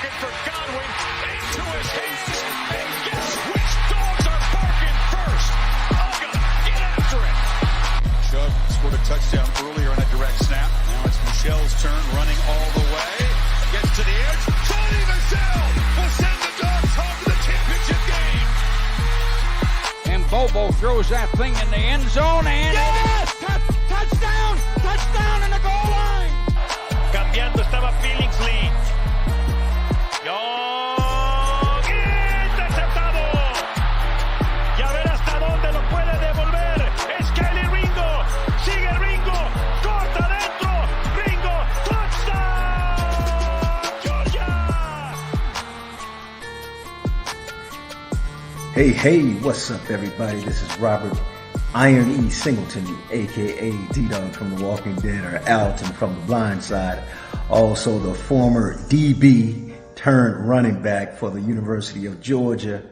looking for Godwin into his hands. And guess which dogs are barking first? Uga, get after it. Chubb scored a touchdown earlier on a direct snap. Now it's Michelle's turn, running all the way. Gets to the edge. Sonny Michelle will send the Dogs home to the championship game. And Bobo throws that thing in the end zone, and yes! Touchdown! Touchdown in the goal line! Cambiando estaba Billingsley. Interceptado. Y a ver hasta dónde lo puede devolver. Es Kelly Ringo. Sigue Ringo. Corta adentro. Ringo. Touchdown. Georgia. Hey, what's up, everybody? This is Robert Iron E. Singleton, a.k.a. D-Dog from The Walking Dead, or Alton from The Blind Side. Also the former DB turned running back for the University of Georgia.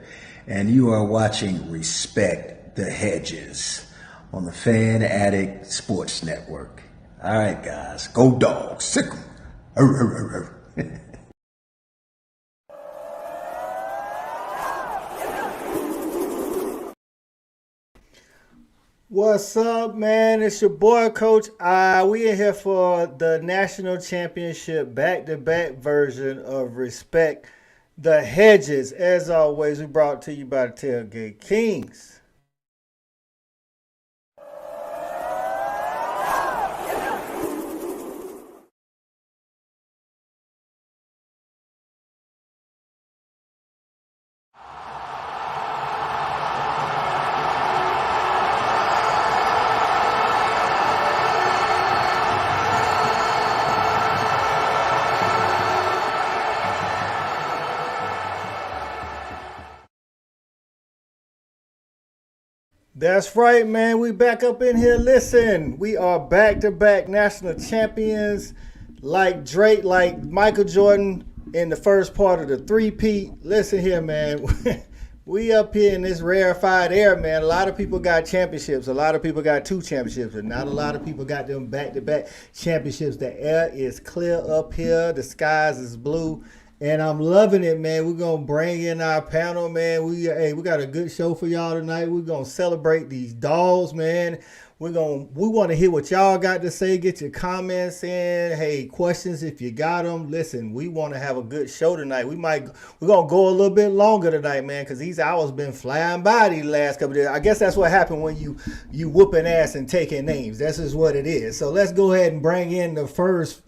And you are watching Respect the Hedges on the Fan Addict Sports Network. All right, guys, go Dogs. Sick 'em. What's up, man? It's your boy, Coach I. We in here for the national championship back-to-back version of Respect the Hedges. As always, we brought to you by the Tailgate Kings. That's right, man. We back up in here. Listen, we are back-to-back national champions like Drake, like Michael Jordan in the first part of the three-peat. Listen here, man. We up here in this rarefied air, man. A lot of people got championships. A lot of people got 2 championships, and not a lot of people got them back-to-back championships. The air is clear up here. The skies is blue. And I'm loving it, man. We're going to bring in our panel, man. We got a good show for y'all tonight. We're going to celebrate these Dogs, man. We want to hear what y'all got to say. Get your comments in. Hey, questions if you got them. Listen, we want to have a good show tonight. We're going to go a little bit longer tonight, man, because these hours been flying by these last couple of days. I guess that's what happened when you whooping ass and taking names. That's just what it is. So let's go ahead and bring in the first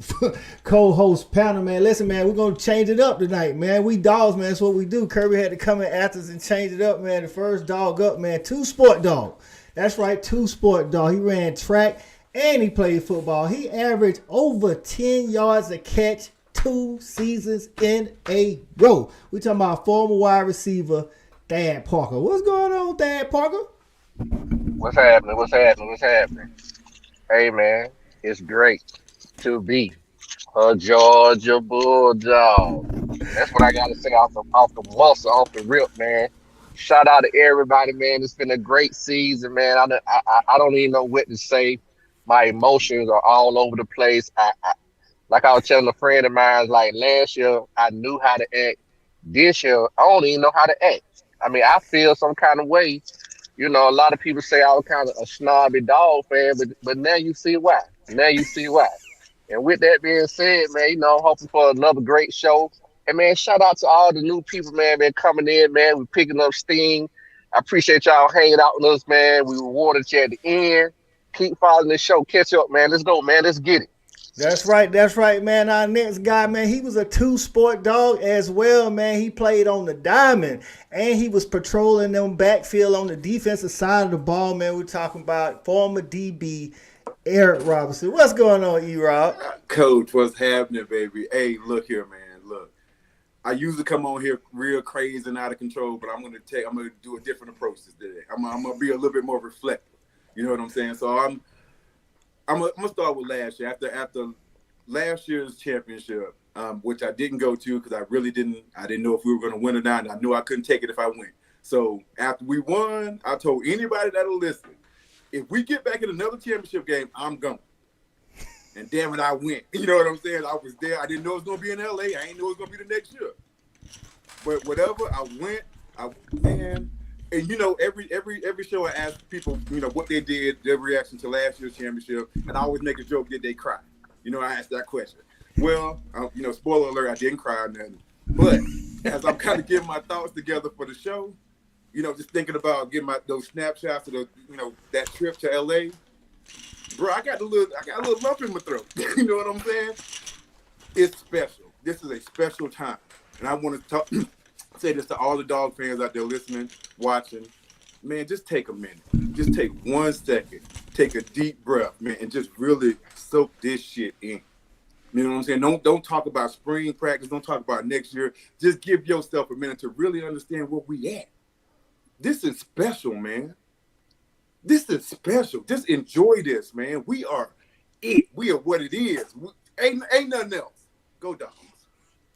co-host panel, man. Listen, man, we're going to change it up tonight, man. We Dogs, man. That's what we do. Kirby had to come in after us and change it up, man. The first dog up, man. 2 sport dog. That's right, 2 sport dog. He ran track and he played football. He averaged over 10 yards a catch 2 seasons in a row. We talking about former wide receiver Thad Parker. What's going on, Thad Parker? What's happening? Hey, man, it's great to be a Georgia Bulldog. That's what I got to say off the muscle, off the rip, man. Shout out to everybody, man. It's been a great season, man. I don't even know what to say. My emotions are all over the place. Like I was telling a friend of mine, like last year, I knew how to act. This year, I don't even know how to act. I mean, I feel some kind of way. You know, a lot of people say I was kind of a snobby Dog fan, but now you see why. And with that being said, man, you know, hoping for another great show. And, man, shout out to all the new people, man, coming in, man. We're picking up steam. I appreciate y'all hanging out with us, man. We rewarded you at the end. Keep following this show. Catch up, man. Let's go, man. Let's get it. That's right, man. Our next guy, man, he was a 2 sport dog as well, man. He played on the diamond, and he was patrolling them backfield on the defensive side of the ball, man. We're talking about former DB Erik Robinson. What's going on, E-Rob? Coach, what's happening, baby? Hey, look here, man. Look. I usually come on here real crazy and out of control, but I'm gonna do a different approach today. I'm gonna be a little bit more reflective. You know what I'm saying? So I'm gonna start with last year. After last year's championship, which I didn't go to because I didn't know if we were gonna win or not, and I knew I couldn't take it if I went. So after we won, I told anybody that'll listen, if we get back in another championship game, I'm going. And damn it, I went. You know what I'm saying? I was there. I didn't know it was going to be in LA. I didn't know it was going to be the next year. But whatever, I went. Man. And, you know, every show I ask people, you know, what they did, their reaction to last year's championship. And I always make a joke, did they cry? You know, I asked that question. Well, you know, spoiler alert, I didn't cry or nothing. But as I'm kind of getting my thoughts together for the show, you know, just thinking about getting those snapshots of the, you know, that trip to LA. Bro, I got a little lump in my throat. You know what I'm saying? It's special. This is a special time. And I want to say this to all the dog fans out there listening, watching. Man, just take a minute. Just take 1 second. Take a deep breath, man, and just really soak this shit in. You know what I'm saying? Don't talk about spring practice. Don't talk about next year. Just give yourself a minute to really understand where we at. This is special, man. This is special. Just enjoy this, man. We are it. We are what it is. Ain't nothing else. Go Dogs.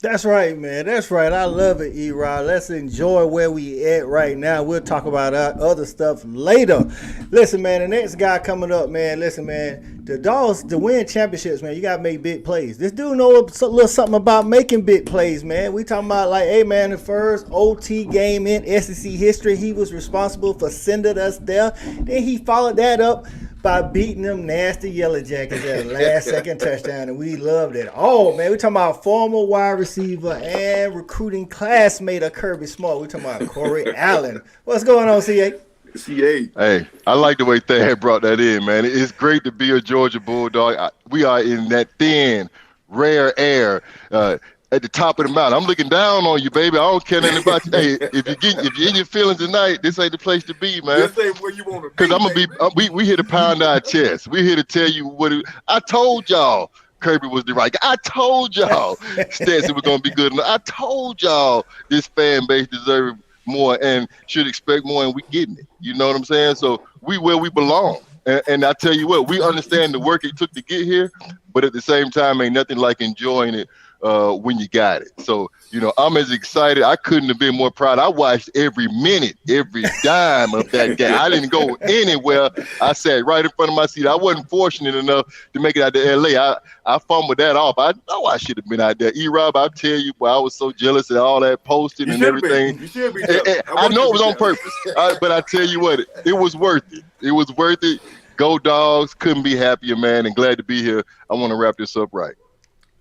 That's right, man. That's right. I love it, E-Rod. Let's enjoy where we at right now. We'll talk about our other stuff later. Listen, man, the next guy coming up, man. Listen, man, the Dogs, to win championships, man, you got to make big plays. This dude know a little something about making big plays, man. We talking about like, hey, man, the first OT game in SEC history, he was responsible for sending us there. Then he followed that up by beating them nasty Yellow Jackets at the last second touchdown, and we loved it. Oh, man, we talking about former wide receiver and recruiting classmate of Kirby Smart. We talking about Corey Allen. What's going on, CA? CA. Hey, I like the way Thad brought that in, man. It's great to be a Georgia Bulldog. We are in that thin, rare air at the top of the mountain. I'm looking down on you, baby. I don't care nothing about you. Hey, if you're in your feelings tonight, this ain't the place to be, man. This ain't where you want to be. Because I'm gonna be. We here to pound our chest. We here to tell you what. I told y'all Kirby was the right guy. I told y'all Stetson was gonna be good enough. I told y'all this fan base deserves more and should expect more, and we getting it. You know what I'm saying? So we where we belong. And I tell you what, we understand the work it took to get here, but at the same time, ain't nothing like enjoying it when you got it. So, you know, I'm as excited. I couldn't have been more proud. I watched every minute, every dime of that game. I didn't go anywhere. I sat right in front of my seat. I wasn't fortunate enough to make it out to LA. I fumbled that off. I know I should have been out there. E-Rob, I tell you, boy, I was so jealous of all that posting and everything. You should be jealous. I know it was on purpose, but I tell you what, it was worth it. It was worth it. Go Dogs. Couldn't be happier, man, and glad to be here. I want to wrap this up right.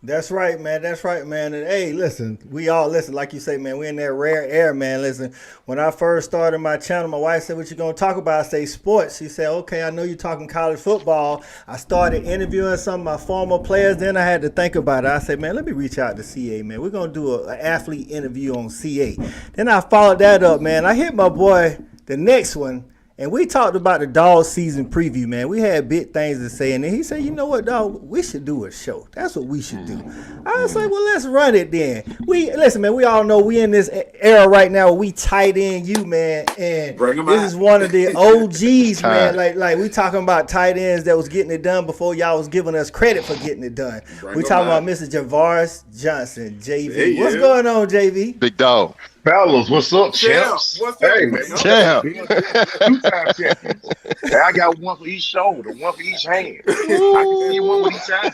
That's right, man. That's right, man. And hey, listen, we all listen, like you say, man, we're in that rare air, man. Listen, when I first started my channel, my wife said, what you gonna talk about? I say sports. She said, okay, I know you're talking college football. I started interviewing some of my former players. Then I had to think about it. I said, man, let me reach out to CA, man. We're gonna do an athlete interview on CA. Then I followed that up, man. I hit my boy the next one. And we talked about the Dog season preview, man. We had big things to say. And then he said, you know what, dog, we should do a show. That's what we should do. I was like, well, let's run it then. Listen, man, we all know we in this era right now where we tight end you, man. And this is one of the OGs, man. Like we talking about tight ends that was getting it done before y'all was giving us credit for getting it done. We talking about Mr. Jevaris Johnson, JV. Hey, What's going on, JV? Big dog. Fellas, what's up, champs? What's up? Hey, man. Champ. 2-time champions. Hey, I got one for each shoulder, one for each hand. I can see one with each eye.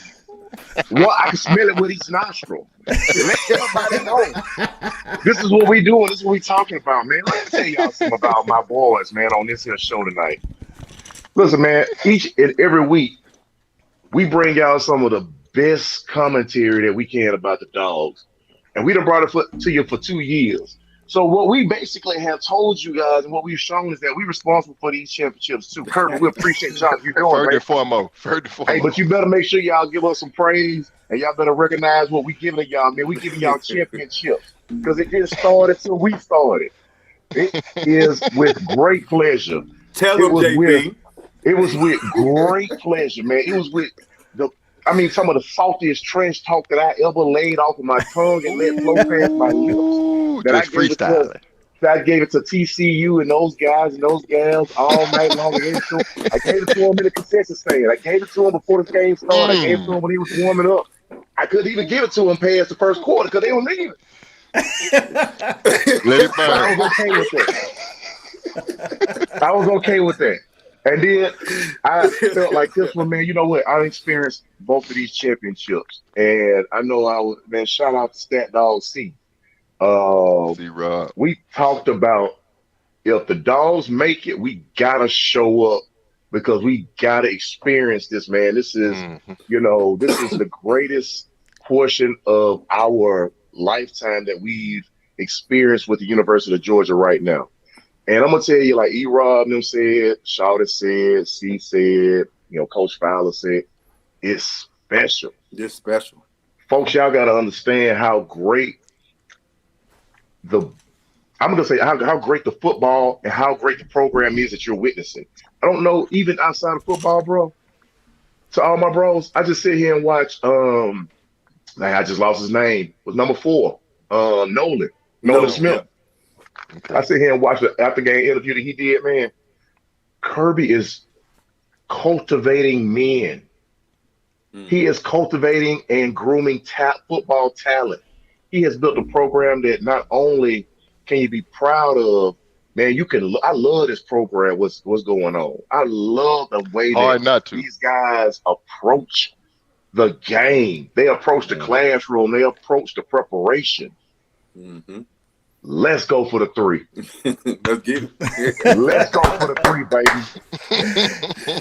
One, I can smell it with each nostril. Let everybody know. This is what we doing. This is what we talking about, man. Let me tell y'all something about my boys, man, on this here show tonight. Listen, man, each and every week, we bring y'all some of the best commentary that we can about the Dogs. And we done brought it to you for 2 years. So what we basically have told you guys and what we've shown is that we're responsible for these championships too. Kirby, we appreciate y'all you doing. First and foremost. Hey, but you better make sure y'all give us some praise and y'all better recognize what we giving to y'all, man. We giving y'all championships because it didn't start until we started. It is with great pleasure. Tell them, JB. It was with great pleasure, man. It was with some of the saltiest trash talk that I ever laid off of my tongue and let flow past my lips. That I gave it to TCU and those guys and those gals all night long. I gave it to them in the concession stand. I gave it to them before the game started. I gave it to them when he was warming up. I couldn't even give it to him past the first quarter because they were leaving. Let it burn. I was okay with that. And then I felt like this one, man. You know what? I experienced both of these championships, and I know I was, man. Shout out to Stat Dog C. C-Rob. We talked about if the Dogs make it, we gotta show up because we gotta experience this, man. This is, this is the greatest portion of our lifetime that we've experienced with the University of Georgia right now. And I'm gonna tell you, like E-Rob them said, Shawty said, C said, Coach Fowler said, it's special. It's special. Folks, y'all gotta understand how great I'm gonna say how great the football and how great the program is that you're witnessing. I don't know, even outside of football, bro. To all my bros, I just sit here and watch. I just lost his name. Was number 4, Nolan Smith. Okay. I sit here and watch the after game interview that he did. Man, Kirby is cultivating men. He is cultivating and grooming football talent. He has built a program that not only can you be proud of, man, I love this program, what's going on. I love the way that these guys approach the game. They approach the classroom. They approach the preparation. Mm-hmm. Let's go for the 3. Let's get it. Let's go for the 3, baby.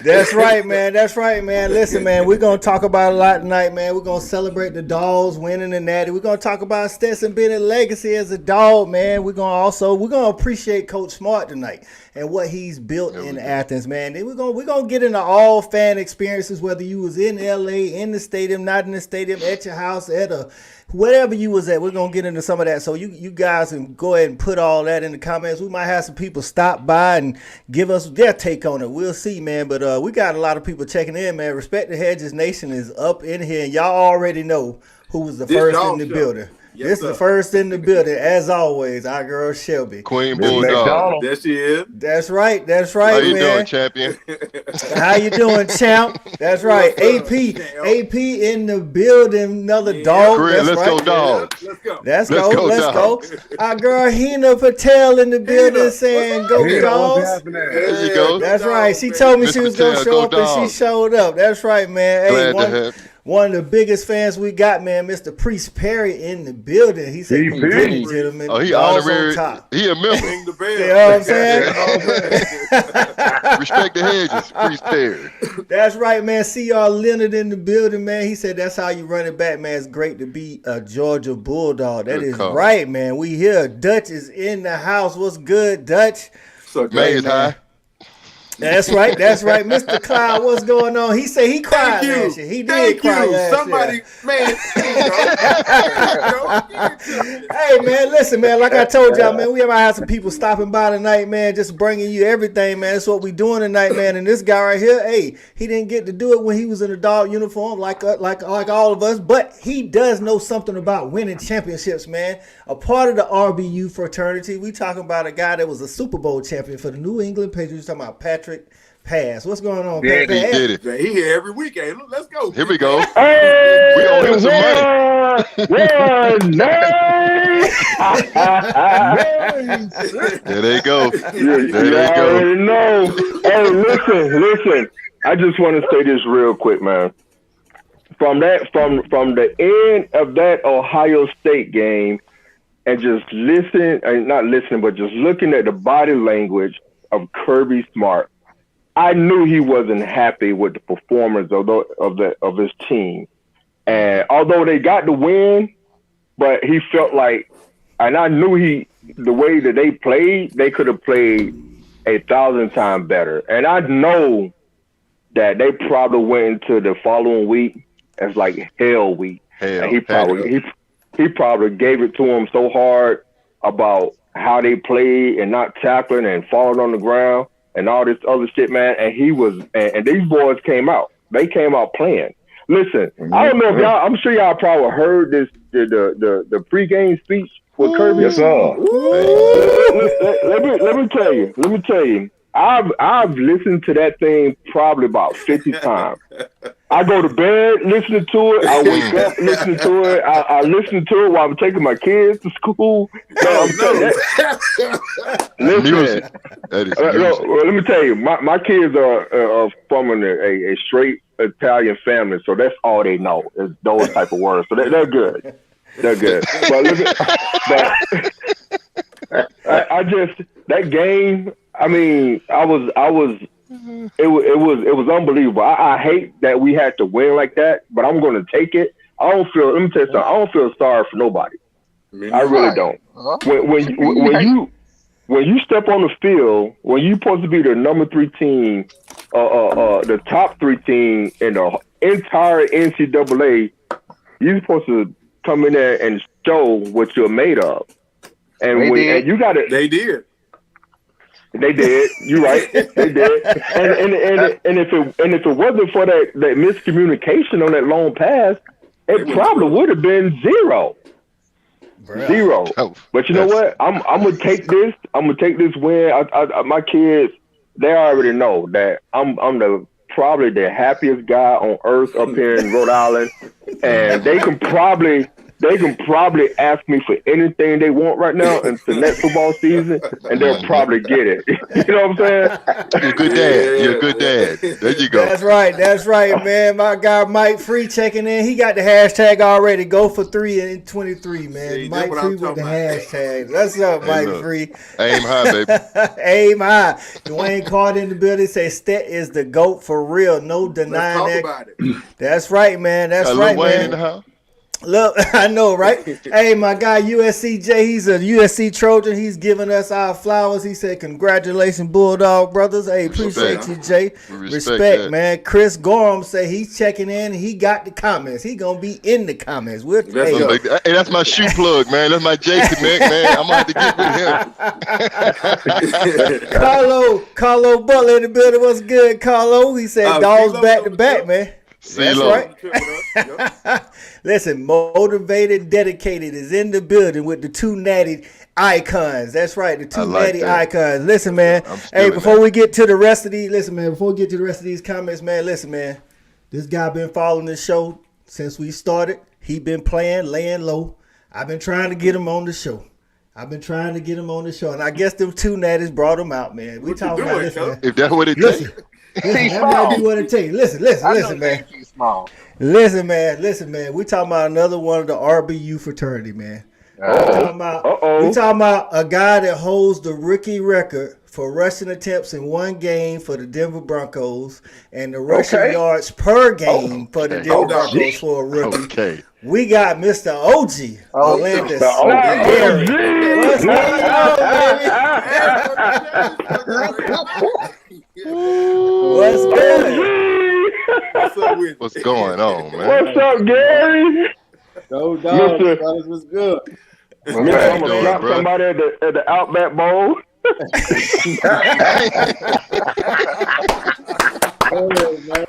That's right, man. That's right, man. Listen, man, we're going to talk about a lot tonight, man. We're going to celebrate the Dogs winning the Natty. We're going to talk about Stetson Bennett's legacy as a Dog, man. We're going to appreciate Coach Smart tonight and what he's built in Athens, man. Then we're going to get into all fan experiences, whether you was in LA, in the stadium, not in the stadium, at your house, wherever you was at. We're going to get into some of that. So you guys can go ahead and put all that in the comments. We might have some people stop by and give us their take on it. We'll see, man. But we got a lot of people checking in, man. Respect the Hedges Nation is up in here. And y'all already know who was the first in the building. Yes, this is the first in the building, as always. Our girl Shelby, Queen Bulldog. There she is. That's right. That's right, How you man. doing, champion? How you doing, champ? That's right. AP in the building. Another dog. Let's right. go, Dogs. Let's go. Our girl Hina Patel in the building saying, "Go Dogs." There you go. That's right. She told me she was gonna show up, and she showed up. That's right, man. Glad to have. One of the biggest fans we got, man, Mr. Priest Perry in the building. He said, gentlemen. Oh, he honorary. He a member. You know what I'm saying? Respect the Hedges, Priest Perry. That's right, man. C.R. Leonard in the building, man. He said that's how you run it back, man. It's great to be a Georgia Bulldog. That is right, man. We here. Dutch is in the house. What's good, Dutch? So great, man. That's right. Mr. Cloud, what's going on? He said he cried last year. He did cry last Somebody, year. Hey, man, listen, man. Like I told y'all, man, we might have some people stopping by tonight, man, just bringing you everything, man. That's what we doing tonight, man. And this guy right here, hey, he didn't get to do it when he was in a dog uniform like all of us, but he does know something about winning championships, man. A part of the RBU fraternity. We talking about a guy that was a Super Bowl champion for the New England Patriots. Talking about Patrick Pass. What's going on, Pat? He did it. He here every weekend. Let's go. Here we go. Hey, we owe him some money. There they go. You already know. Hey, listen. I just want to say this real quick, man. From the end of that Ohio State game, and just just looking at the body language of Kirby Smart, I knew he wasn't happy with the performance of his team. And although they got the win, but he felt like, and I knew the way that they played, they could have played 1,000 times better. And I know that they probably went into the following week as like hell week. And he probably gave it to him so hard about how they played and not tackling and falling on the ground and all this other shit, man. And and these boys came out. They came out playing. Listen, I don't know if y'all, I'm sure y'all probably heard this, the pregame speech with Kirby. Yes, sir. Let me tell you. I've listened to that thing probably about 50 times. I go to bed listening to it. I wake up listening to it. I listen to it while I'm taking my kids to school. Listen, music. That is music. let me tell you, my kids are from a straight Italian family, so that's all they know is those type of words. So they're good. They're good. But I just that game. I mean, it was unbelievable. I hate that we had to win like that, but I'm going to take it. Let me tell you something. I don't feel sorry for nobody. I really don't. When you step on the field, when you're supposed to be the number 3 team, the top 3 team in the entire NCAA, you're supposed to come in there and show what you're made of. And you got it. They did. They did. You're right. They did. And if it wasn't for that miscommunication on that long pass, it probably would have been 0. Zero. But you know what? I'm gonna take this. I'm gonna take this win. My kids, they already know that I'm probably the happiest guy on earth up here in Rhode Island, and they can probably ask me for anything they want right now into next football season, and they'll probably get it. You know what I'm saying? You're a good dad. You're a good dad. There you go. That's right, man. My guy Mike Free checking in. He got the hashtag already. Go for 3 in 23, man. See, Mike Free with the hashtag. What's up, Mike Free? Aim high, baby. Aim high. Dwayne Carter in the building says Stet is the GOAT for real. No denying Let's that. talk about it. That's right, man. That's right, Wayne man. in the house. Look, I know, right? Hey, my guy USCJ, he's a USC Trojan. He's giving us our flowers. He said, "Congratulations, Bulldog brothers." Hey, appreciate you, Jay. Respect, man. Chris Gorham say he's checking in. He got the comments. He gonna be in the comments. Hey, that's my shoe plug, man. That's my Jason, man. I'm gonna have to get with him. Carlo Butler in the building. What's good, Carlo? He said, "Dogs back to back, man." That's right. Listen, motivated, dedicated is in the building with the 2 natty icons. That's right, the 2 natty icons. Listen, man. Hey, before we get to the rest of these, comments, man. Listen, man. This guy been following this show since we started. He been playing, laying low. I've been trying to get him on the show. And I guess them 2 natties brought him out, man. We talking about this, man. If that's what it takes. That might be what it takes. Listen, man. Listen, man. We talking about another one of the RBU fraternity, man. We talking about a guy that holds the rookie record for rushing attempts in one game for the Denver Broncos and the rushing yards per game for the Denver Broncos for a rookie. Okay. We got Mr. OG. Orlando. What's going on, baby? What's good? What's going on, man? What's up, Gary? No dog, fellas, what's good? I'm gonna drop somebody at the Outback Bowl.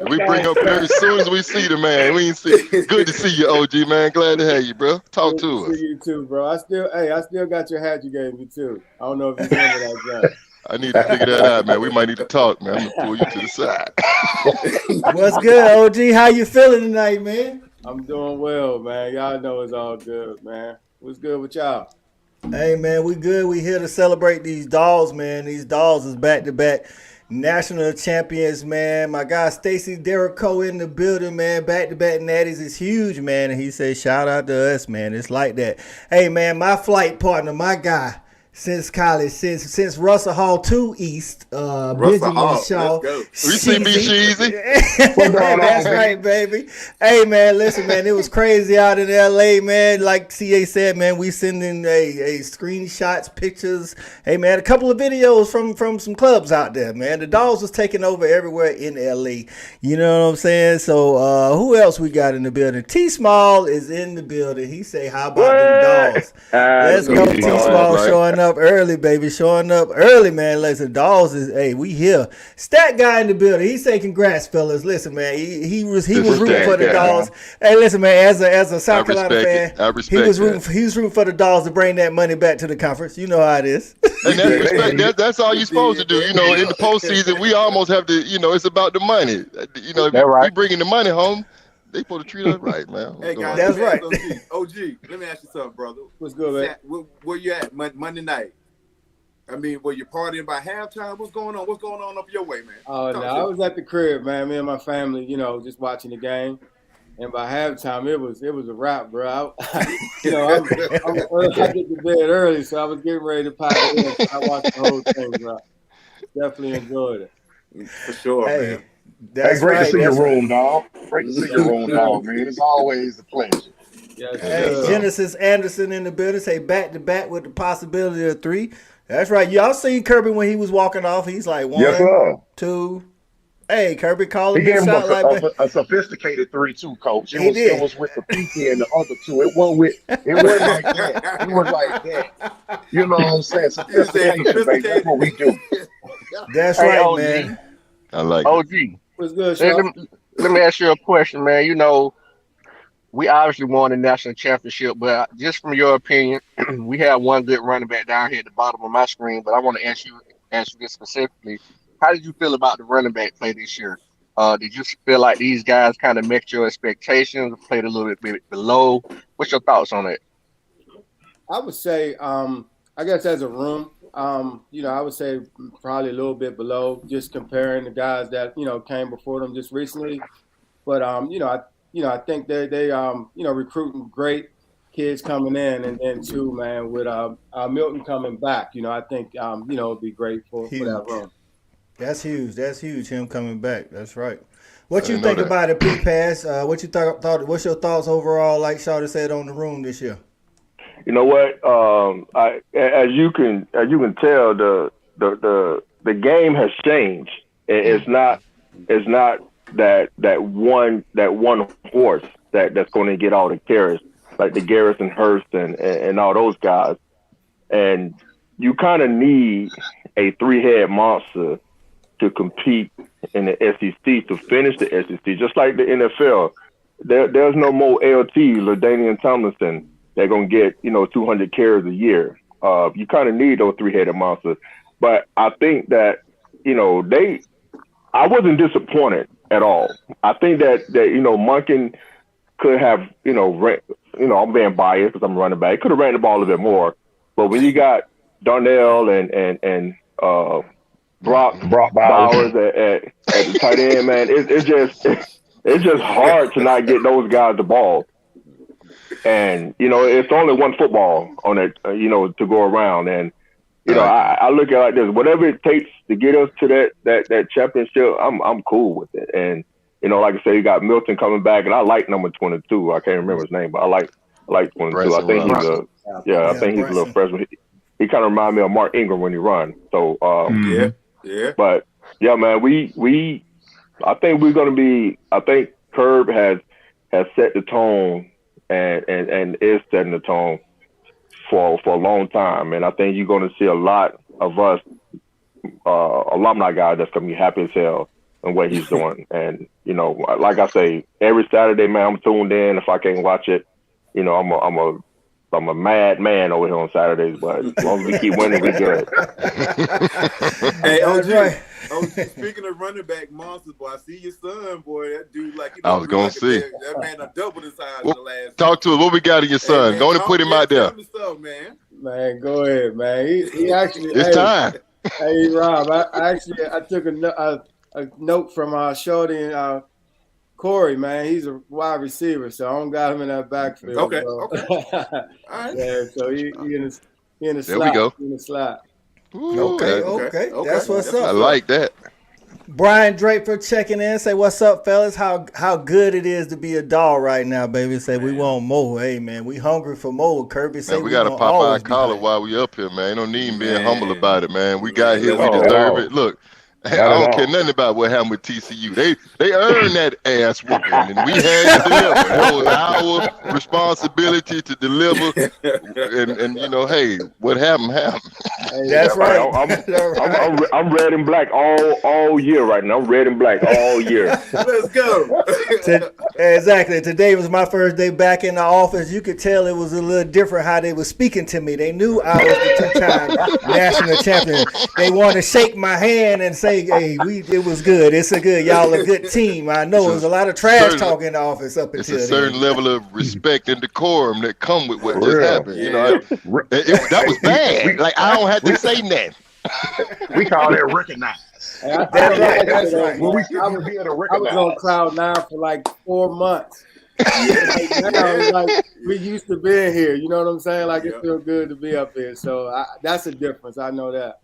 We bring up here as soon as we see the man. Good to see you, OG, man. Glad to have you, bro. Talk to us. See you too, bro. I still got your hat you gave me too. I don't know if you remember that, John. I need to figure that out, man. We might need to talk, man. I'm gonna pull you to the side. What's good, OG? How you feeling tonight, man? I'm doing well, man. Y'all know it's all good, man. What's good with y'all? Hey, man, we good. We here to celebrate these Dogs, man. These Dogs is back-to-back national champions, man. My guy Stacy Derrico in the building, man. Back-to-back natties is huge, man. And he said, shout out to us, man. It's like that. Hey, man, my flight partner, my guy, since college, since Russell Hall 2 East, Benjamin Shaw. We see me cheesy. That's right, baby. Hey, man, listen, man, it was crazy out in L.A., man. Like CA said, man, we sending a screenshots, pictures. Hey, man, a couple of videos from some clubs out there, man. The Dogs was taking over everywhere in L.A. You know what I'm saying? So who else we got in the building? T-Small is in the building. He say, how about them Dogs? Let's go, T-Small, showing up early, baby. Showing up early, man. Listen, Dogs is, hey, we here. Stat guy in the building. He say, congrats, fellas. Listen, man, he was rooting for the Dogs. Hey, listen, man, as a South Carolina fan, he was rooting for the Dogs to bring that money back to the conference. You know how it is. And that's respect. That's all you're supposed to do. You know, in the postseason, we almost have to. You know, it's about the money. You know, if we bringing the money home, they supposed to treat us right, man. Hey guys, that's right. OG, let me ask you something, brother. What's good, man? Where you at Monday night? I mean, were you partying by halftime? What's going on? What's going on up your way, man? Oh, no, I was at the crib, man. Me and my family, you know, just watching the game. And by halftime, it was a wrap, bro. I get to bed early, so I was getting ready to pop it in. So I watched the whole thing, bro. Definitely enjoyed it. For sure, man. Hey, great to see your room, dog. Great to see your room, dog, man. It's always a pleasure. Yes, hey, Genesis Anderson in the building. Say back-to-back with the possibility of 3. That's right. Y'all seen Kirby when he was walking off. He's like 1, 2. Hey, Kirby calling he gave him a sophisticated 3 too, Coach. It was with the PT and the other 2. It wasn't like that. It was like that. You know what I'm saying? Sophistication, baby. That's what we do. That's right, OG. Man. I like OG. What's good, Sean? Let me ask you a question, man. You know, we obviously won the national championship, but just from your opinion, we had one good running back down here at the bottom of my screen, but I want to ask you this specifically. How did you feel about the running back play this year? Did you feel like these guys kind of met your expectations, played a little bit below? What's your thoughts on it? I would say, I guess as a room, you know, I would say probably a little bit below, just comparing the guys that, you know, came before them just recently. But, I think they you know, recruiting great kids coming in, and then too, man, with Milton coming back, you know, I think, you know, it'd be great for that room. That's huge. That's huge. Him coming back. That's right. What you think about it, P-Pass? What you thought? What's your thoughts overall? Like Shawty said on the room this year. You know what? As you can tell, the game has changed. It's not that one horse that's going to get all the carries, like the Garrison Hurst and all those guys. And you kind of need a 3-head monster to compete in the SEC, to finish the SEC, just like the NFL. There's no more LT, LaDainian Tomlinson. They're going to get, 200 carries a year. You kind of need those 3-headed monsters. But I think that, I wasn't disappointed at all. I think that Monken could have, I'm being biased because I'm running back. Could have ran the ball a little bit more. But when you got Darnell and Brock Bowers at the tight end, man, it's just hard to not get those guys the ball. And it's only one football on it, to go around. And I look at it like this: whatever it takes to get us to that championship, I'm cool with it. And like I said, you got Milton coming back, and I like number 22. I can't remember his name, but I like 22. I think he's a little freshman. He kind of reminds me of Mark Ingram when he runs. So yeah. But yeah, man, I think we're gonna be. I think Curb has set the tone and is setting the tone for a long time, and I think you're gonna see a lot of us alumni guys that's gonna be happy as hell in what he's doing. And like I say, every Saturday, man, I'm tuned in. If I can't watch it, I'm a mad man over here on Saturdays, but as long as we keep winning, we good. Hey, OG, speaking of running back monsters, boy, I see your son, boy. That dude, I was going to see. That man a double the size of the last. Talk to us. What we got in your son? Man, go and put him out there. Man, go ahead, man. He actually. It's time. Hey, Rob, I took a note from Shorty and Corey, man. He's a wide receiver, so I don't got him in that backfield. Okay. All right. Yeah, so he in the slot. There we go. In the slot. Ooh, okay. That's what's up. I like that. Brian Draper checking in. Say, what's up, fellas? How good it is to be a dog right now, baby. Say, we want more. Hey, man, we hungry for more. Kirby say, we got to pop our collar while we up here, man. Ain't no need being humble about it, man. We got here. We deserve it. Look. I don't care nothing about what happened with TCU. They earned that ass whooping, and we had to deliver. It was our responsibility to deliver. And hey, what happened happened. That's right. I'm red and black all year right now. I'm red and black all year. Let's go. Exactly. Today was my first day back in the office. You could tell it was a little different how they were speaking to me. They knew I was the two-time national champion. They wanted to shake my hand and say, "Hey, it was good. It's a good. Y'all a good team." I know there's a lot of trash talk in the office up until it's a certain level of respect and decorum that come with what just happened. You know, that was bad. Like I don't have to say nothing. We call that recognize. That's right. When we be able to recognize. I was on cloud 9 for like 4 months. Like now, it's like we used to being here. You know what I'm saying? Like it feels good to be up here. So that's a difference. I know that.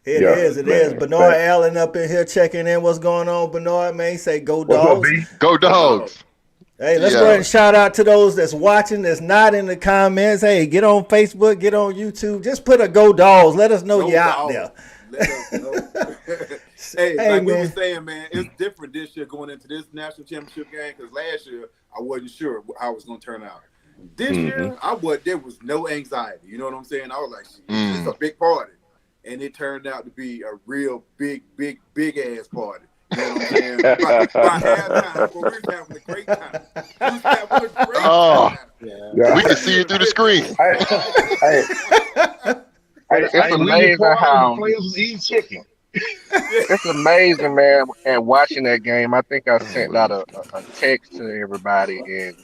It is. Bernard Allen up in here checking in. What's going on, Bernard? Man, he say go Dogs. Go Dogs. Hey, let's go ahead and shout out to those that's watching, that's not in the comments. Hey, get on Facebook, get on YouTube. Just put a Go Dogs. Let us know you're out there. Let us know. Hey, like we were saying, man, it's different this year going into this national championship game because last year I wasn't sure how it was going to turn out. This year, there was no anxiety. You know what I'm saying? I was like, it's a big party. And it turned out to be a real big ass party. You know what I'm saying? By halftime, we was having a great time. We can see it through the screen. It's amazing how players was eating chicken. It's amazing, man. And watching that game, I think I sent out a text to everybody, and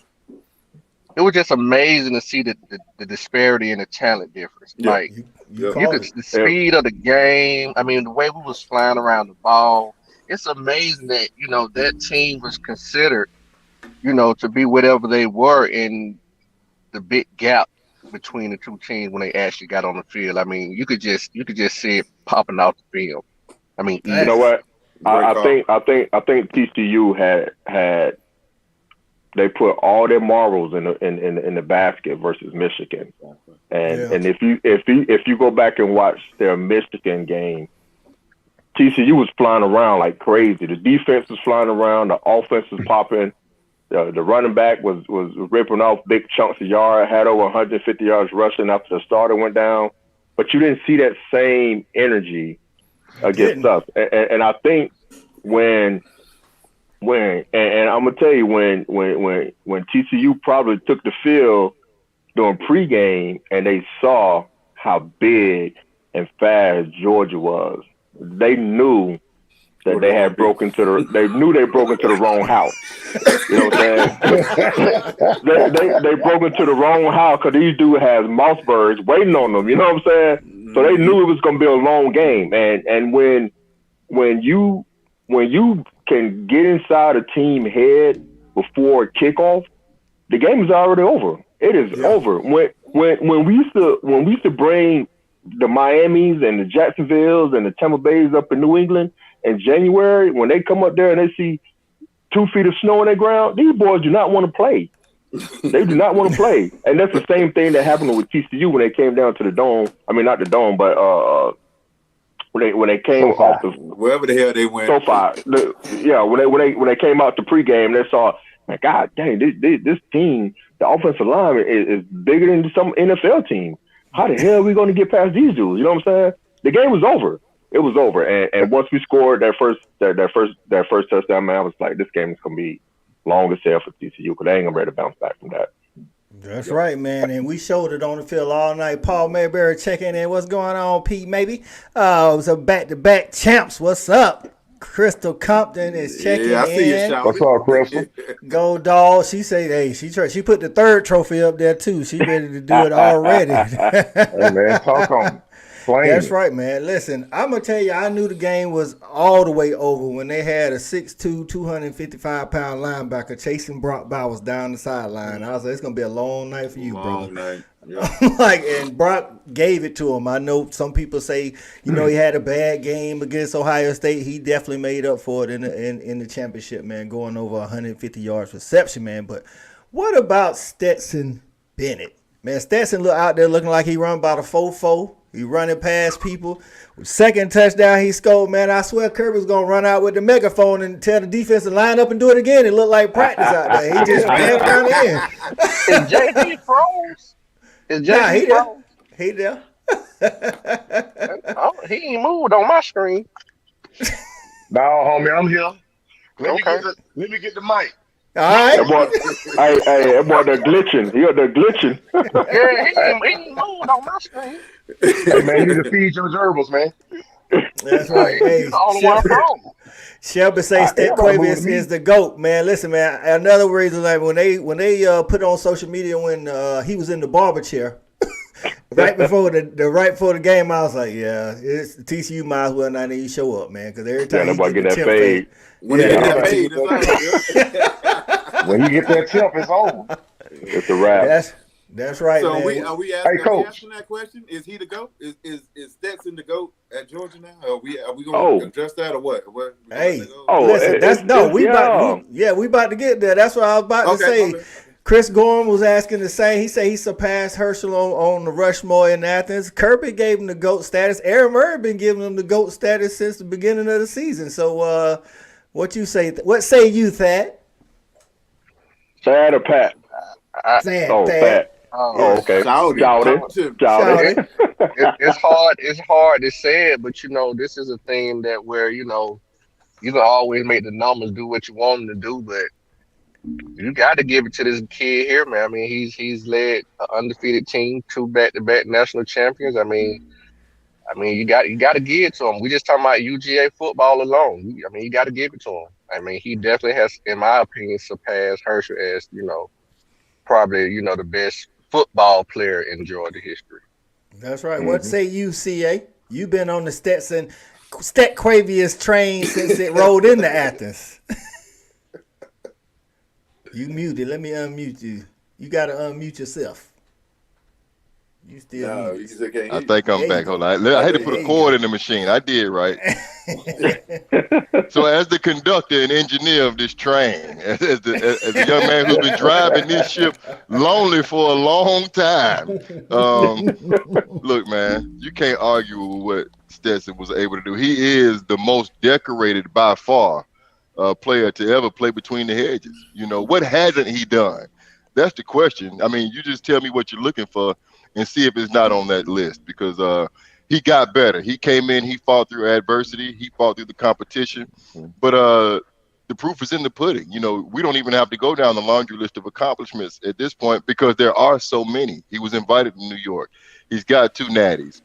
it was just amazing to see the disparity in the talent difference. Yeah. Like the speed of the game. I mean, the way we was flying around the ball. It's amazing that that team was considered, to be whatever they were in the big gap between the two teams when they actually got on the field. I mean, you could just see it popping out the field. I mean, you know what? I think TCU had they put all their marbles in the basket versus Michigan, and if you go back and watch their Michigan game, TCU was flying around like crazy. The defense was flying around, the offense was popping. The running back was ripping off big chunks of yards, had over 150 yards rushing after the starter went down. But you didn't see that same energy against us. And I think when I'm gonna tell you when TCU probably took the field during pregame and they saw how big and fast Georgia was, they knew that they had broken to the wrong house. You know what I'm saying? they broke into the wrong house because these dudes has Mossbergs waiting on them. You know what I'm saying? So they knew it was going to be a long game. And when you can get inside a team head before kickoff, the game is already over. It is over. When we used to bring the Miamis and the Jacksonvilles and the Tampa Bays up in New England in January, when they come up there and they see 2 feet of snow on their ground, these boys do not want to play. They do not want to play. And that's the same thing that happened with TCU when they came down to the dome. I mean, not the dome, but when they came off the wherever the hell they went. SoFi. When they came out to pregame, they saw, like, God dang, this team, the offensive line is bigger than some NFL team. How the hell are we going to get past these dudes? You know what I'm saying? The game was over. It was over. And once we scored that first touchdown, man, I was like, this game is going to be long as hell for TCU because they ain't going to be able to bounce back from that. That's right, man. And we showed it on the field all night. Paul Mayberry checking in. What's going on, Pete? Maybe. It was a back-to-back champs. What's up? Crystal Compton is checking in. I see you, Sean. What's up, Crystal? Go Dog. She say, hey, she put the third trophy up there too. She ready to do it already. Hey man, talk on. That's right, man. Listen, I'm gonna tell you, I knew the game was all the way over when they had a 6'2", 255-pound linebacker chasing Brock Bowers down the sideline. I was like, it's gonna be a long night for you, brother. Night. Yeah. And Brock gave it to him. I know some people say, he had a bad game against Ohio State. He definitely made up for it in the championship, man, going over 150 yards reception, man. But what about Stetson Bennett? Man, Stetson out there looking like he run about a 4.4. He running past people. Second touchdown he scored, man. I swear Kirby's going to run out with the megaphone and tell the defense to line up and do it again. It looked like practice out there. He just ran down in. Is JT froze? Is JT froze? He there. Oh, he ain't moved on my screen. No, homie, I'm here. Okay. Let me get the mic. All right. That boy, that boy, they're glitching. They're glitching. Yeah, he ain't moved on my screen. Hey, man, you need to feed your gerbils, man. That's right. Hey, He's the only one from. Shelby say Stat Quavius is the GOAT, man. Listen, man, another reason, like when they put it on social media when he was in the barber chair, right before the game, I was like, yeah, it's TCU might as well not even show up, man, because every time Yeah, nobody get that fade. When he get that fade, it's over. When you get that tip, it's over. It's a wrap. That's right, so man. are we asking that question? Is he the GOAT? Is Stetson the GOAT at Georgia now? Are we going to address that or what? Listen, we about to get there. That's what I was about to say. Okay. Chris Gorham was asking the same. He said he surpassed Herschel on the Rushmore in Athens. Kirby gave him the GOAT status. Aaron Murray been giving him the GOAT status since the beginning of the season. So what you say? What say you, Thad? Thad or Pat? Thad. Oh, okay. Shout it. It's hard to say it, but this is a thing that where you can always make the numbers do what you want them to do, but you got to give it to this kid here, man. I mean, he's led an undefeated team, 2 back-to-back national champions. I mean, you got to give it to him. We just talking about UGA football alone. I mean, you got to give it to him. I mean, he definitely has, in my opinion, surpassed Herschel as probably the best football player in Georgia history. That's right. Mm-hmm. What say you, CA? You've been on the Stat Quavius train since it rolled into Athens. You muted. Let me unmute you. You got to unmute yourself. You still muted. I think I'm back. Hold on. I had to put a cord in the machine. I did, right? So as the conductor and engineer of this train, as a young man who's been driving this ship lonely for a long time, look, man, you can't argue with what Stetson was able to do. He is the most decorated by far player to ever play between the hedges. What hasn't he done? That's the question. I mean, you just tell me what you're looking for and see if it's not on that list, because he got better. He came in, he fought through adversity, he fought through the competition, but the proof is in the pudding. We don't even have to go down the laundry list of accomplishments at this point because there are so many. He was invited to New York. He's got 2 natties.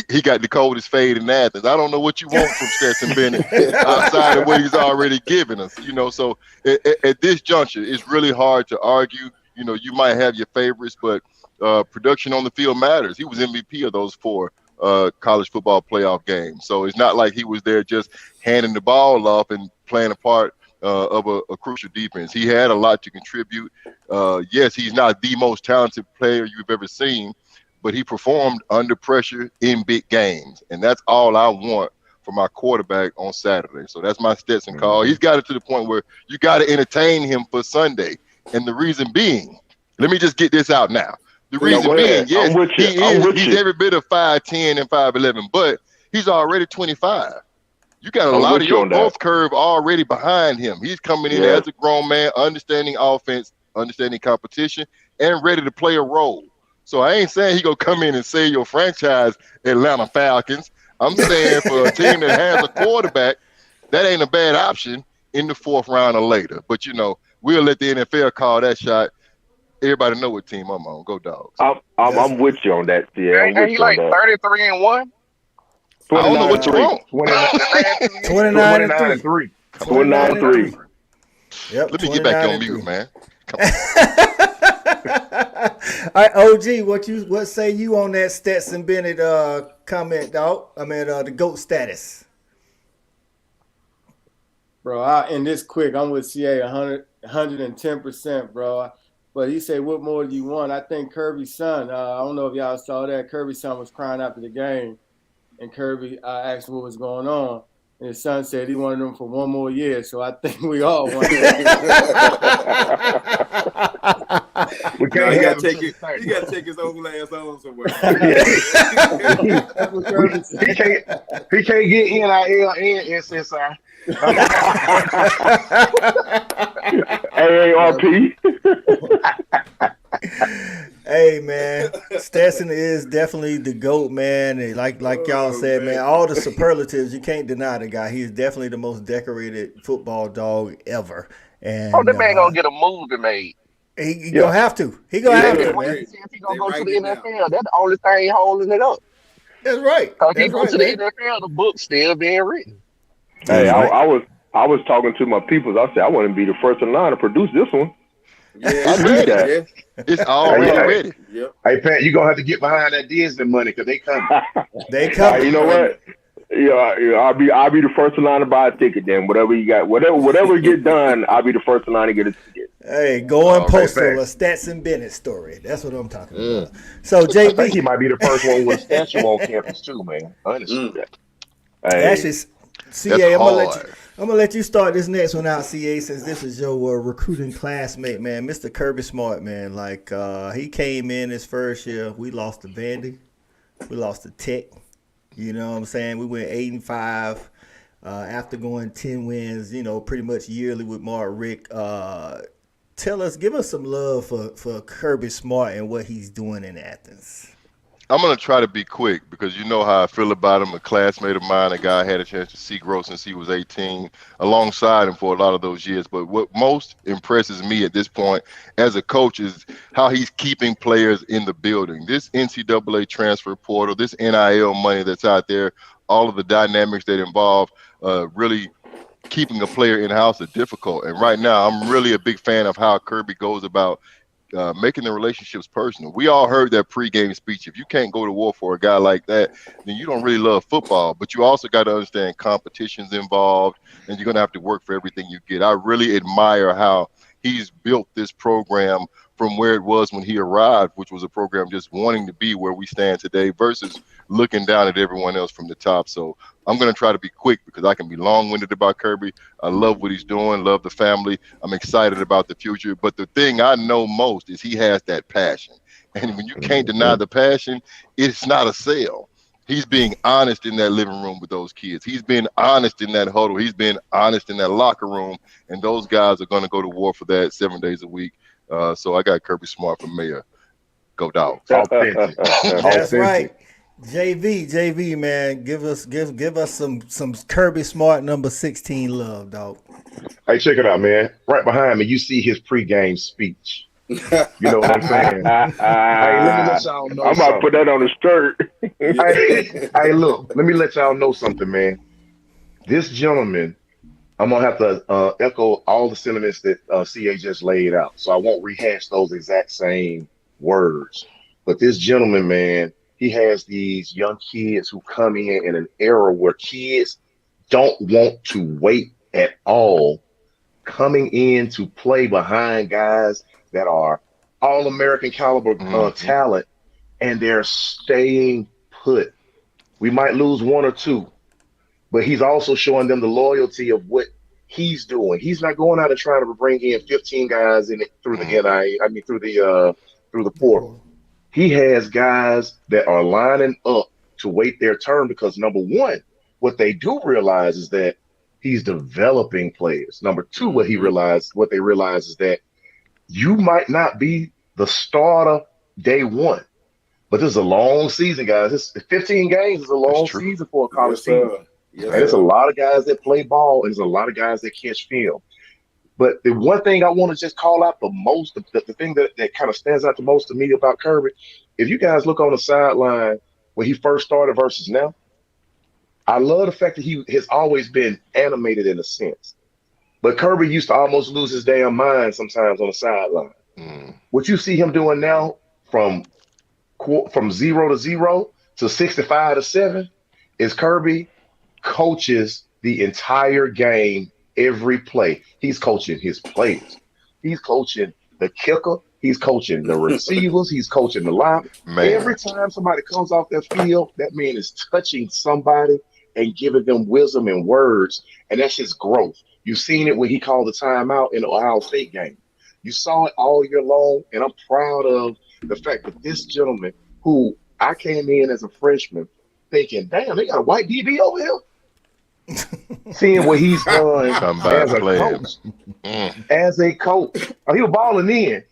He got the coldest fade in Athens. I don't know what you want from Stetson Bennett outside of what he's already given us. So at this juncture, it's really hard to argue. You might have your favorites, but production on the field matters. He was MVP of those 4 college football playoff games. So it's not like he was there just handing the ball off and playing a part of a crucial defense. He had a lot to contribute. Yes, he's not the most talented player you've ever seen, but he performed under pressure in big games. And that's all I want for my quarterback on Saturday. So that's my Stetson call. He's got it to the point where you got to entertain him for Sunday. And the reason being, let me just get this out now. The reason being, yes, he's every bit of 5'10" and 5'11", but he's already 25. You got a lot of your growth curve already behind him. He's coming in as a grown man, understanding offense, understanding competition, and ready to play a role. So I ain't saying he gonna come in and save your franchise, Atlanta Falcons. I'm saying for a team that has a quarterback, that ain't a bad option in the 4th round or later. But we'll let the NFL call that shot. Everybody know what team I'm on. Go Dogs. I'm with you on that. Yeah, and he like 33-1. I don't know what you want. 29-3. 29-3. Yep. Let me get back on mute, man. Come on. All right, OG, what say you on that Stetson Bennett comment, dog? I mean, the GOAT status. Bro, in this quick, I'm with CA 110%, bro. But he said, what more do you want? I think Kirby's son, I don't know if y'all saw that, Kirby's son was crying after the game, and Kirby asked what was going on. And his son said he wanted him for 1 more year, so I think we all want him. We can't he got to take his old ass on somewhere. He can't get NIL and SSI. AARP. Hey man, Stetson is definitely the GOAT, man. And like y'all said, man, all the superlatives, you can't deny the guy. He's definitely the most decorated football dog ever. And Oh, that man gonna get a movie made. he gonna have to. He gonna have to, Wait man. to see if he gonna go to the NFL. That's the only thing holding it up. That's right. Cause he That's go right, to the man. NFL, the book's still being written. Hey, I was talking to my peoples. I said I want to be the first in line to produce this one. Yeah, I need that. It's already ready. Yep. Hey, Pat, you're going to have to get behind that Disney money because they coming. They come. You know what? Yeah, I'll be the first in line to buy a ticket. Then whatever you got, whatever get done, I'll be the first in line to get a ticket. Hey, go and post a Stetson Bennett story. That's what I'm talking about. So I think he JB, might be the first one with a statue on campus too, man. Honestly. Hey, actually, CA, I'm hard. gonna let you start this next one out, CA, since this is your recruiting classmate, man. Mr. Kirby Smart, man. Like he came in his first year. We lost to Vandy. We lost to Tech. You know what I'm saying? We went 8-5 after going 10 wins, you know, pretty much yearly with Mark Rick. Give us some love for Kirby Smart and what he's doing in Athens. I'm going to try to be quick because you know how I feel about him. A classmate of mine, a guy I had a chance to see grow since he was 18, alongside him for a lot of those years. But what most impresses me at this point as a coach is how he's keeping players in the building. This NCAA transfer portal, this NIL money that's out there, all of the dynamics that involve really keeping a player in-house are difficult. And right now, I'm really a big fan of how Kirby goes about making the relationships personal. We all heard that pregame speech. If you can't go to war for a guy like that, then you don't really love football. But you also got to understand competition's involved, and you're going to have to work for everything you get. I really admire how he's built this program from where it was when he arrived, which was a program just wanting to be where we stand today versus looking down at everyone else from the top. So I'm going to try to be quick because I can be long-winded about Kirby. I love what he's doing, love the family. I'm excited about the future. But the thing I know most is he has that passion. And when you can't deny the passion, it's not a sale. He's being honest in that living room with those kids. He's been honest in that huddle. He's been honest in that locker room. And those guys are going to go to war for that 7 days a week. So I got Kirby Smart for mayor. Go Dogs. That's right. JV, man, give us some Kirby Smart number 16 love, dog. Hey, check it out, man. Right behind me, you see his pregame speech. You know what I'm saying? Hey, let me let y'all know. I'm about to put that on the shirt. Hey, look, let me let y'all know something, man. This gentleman, I'm gonna have to echo all the sentiments that CA just laid out, so I won't rehash those exact same words. But this gentleman, man, he has these young kids who come in an era where kids don't want to wait at all, coming in to play behind guys that are all-American caliber talent, and they're staying put. We might lose one or two, but he's also showing them the loyalty of what he's doing. He's not going out and trying to bring in 15 guys in through the through the portal. He has guys that are lining up to wait their turn because, number one, what they do realize is that he's developing players. Number two, what they realize is that you might not be the starter day one, but this is a long season, guys. This 15 games is a long season for a college team. And there's a lot of guys that play ball, and there's a lot of guys that catch film. But the one thing I want to just call out the most, the thing that kind of stands out the most to me about Kirby, if you guys look on the sideline when he first started versus now, I love the fact that he has always been animated in a sense. But Kirby used to almost lose his damn mind sometimes on the sideline. What you see him doing now from 0 to 0 to 65 to 7 is Kirby coaches the entire game. Every play, he's coaching his players. He's coaching the kicker. He's coaching the receivers. He's coaching the line. Every time somebody comes off that field, that man is touching somebody and giving them wisdom and words, and that's his growth. You've seen it when he called the timeout in the Ohio State game. You saw it all year long, and I'm proud of the fact that this gentleman, who I came in as a freshman thinking, damn, they got a white DB over here. Seeing what he's done as a coach. As a coach. He was balling in.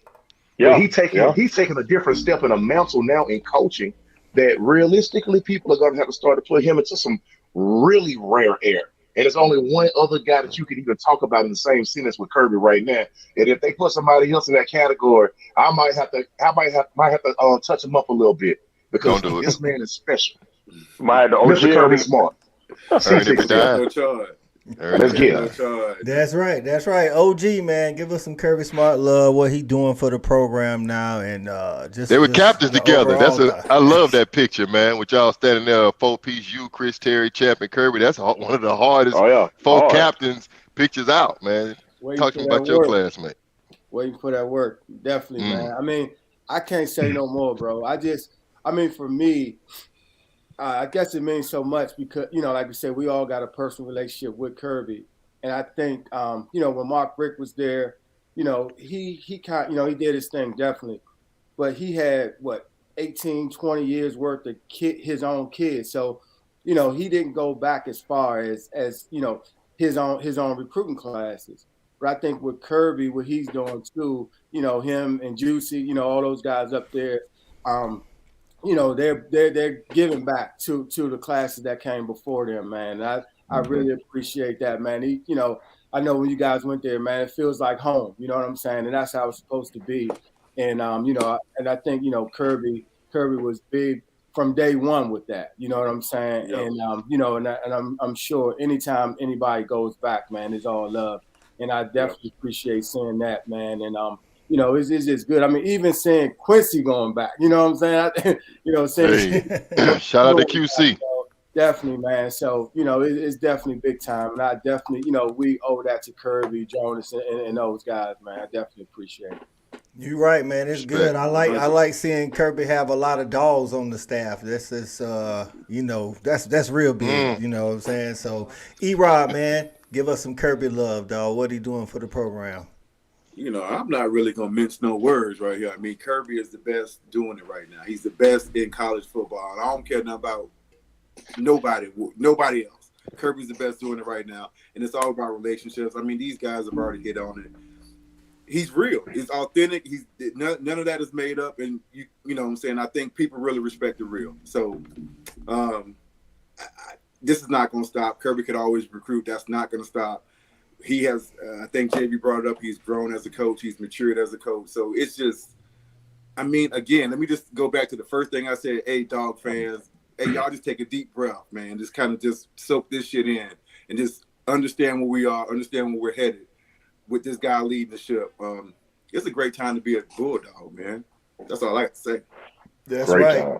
But he's taking a different step in a mantle now in coaching that realistically people are going to have to start to put him into some really rare air. And there's only one other guy that you can even talk about in the same sentence with Kirby right now. And if they put somebody else in that category, I might have to touch him up a little bit because this man is special. Mr. Kirby Smart. No charge. Let's get it. That's right. OG, man, give us some Kirby Smart love. What he doing for the program now, and they were captains together. I love that picture, man. With y'all standing there, 4-piece, you, Chris Terry, Champ, and Kirby. That's one of the hardest captains pictures out, man. Talking about your classmate. Waiting for that work, definitely, man. I mean, I can't say no more, bro. For me. I guess it means so much because, like we said, we all got a personal relationship with Kirby. And I think, when Mark Richt was there, he did his thing, definitely. But he had, 18, 20 years worth of his own kids. So, he didn't go back as far as his own recruiting classes. But I think with Kirby, what he's doing too, him and Juicy, all those guys up there, they're giving back to the classes that came before them, man. I really appreciate that, man. I know when you guys went there, man, it feels like home. You know what I'm saying? And that's how it's supposed to be. And and I think Kirby was big from day one with that. You know what I'm saying? Yep. And I'm sure anytime anybody goes back, man, it's all love. And I definitely appreciate seeing that, man. And it's just good. I mean, even seeing Quincy going back, you know what I'm saying? Shout out to QC. Definitely, man. So, it's definitely big time. And I definitely, we owe that to Kirby, Jonas, and those guys, man. I definitely appreciate it. You're right, man. It's good. I like seeing Kirby have a lot of dogs on the staff. This is, that's real big. You know what I'm saying? So, E-Rob, man, give us some Kirby love, dog. What he doing for the program? I'm not really going to mince no words right here. I mean, Kirby is the best doing it right now. He's the best in college football. And I don't care nothing about nobody else. Kirby's the best doing it right now. And it's all about relationships. I mean, these guys have already hit on it. He's real. He's authentic. None of that is made up. And, you know what I'm saying? I think people really respect the real. So this is not going to stop. Kirby could always recruit. That's not going to stop. He has, I think JB brought it up, he's grown as a coach. He's matured as a coach. So it's just, again, let me just go back to the first thing I said. Hey, dog fans, hey, y'all just take a deep breath, man. Just kind of just soak this shit in and just understand where we are, understand where we're headed with this guy leading the ship. It's a great time to be a Bulldog, man. That's all I have to say. That's great right.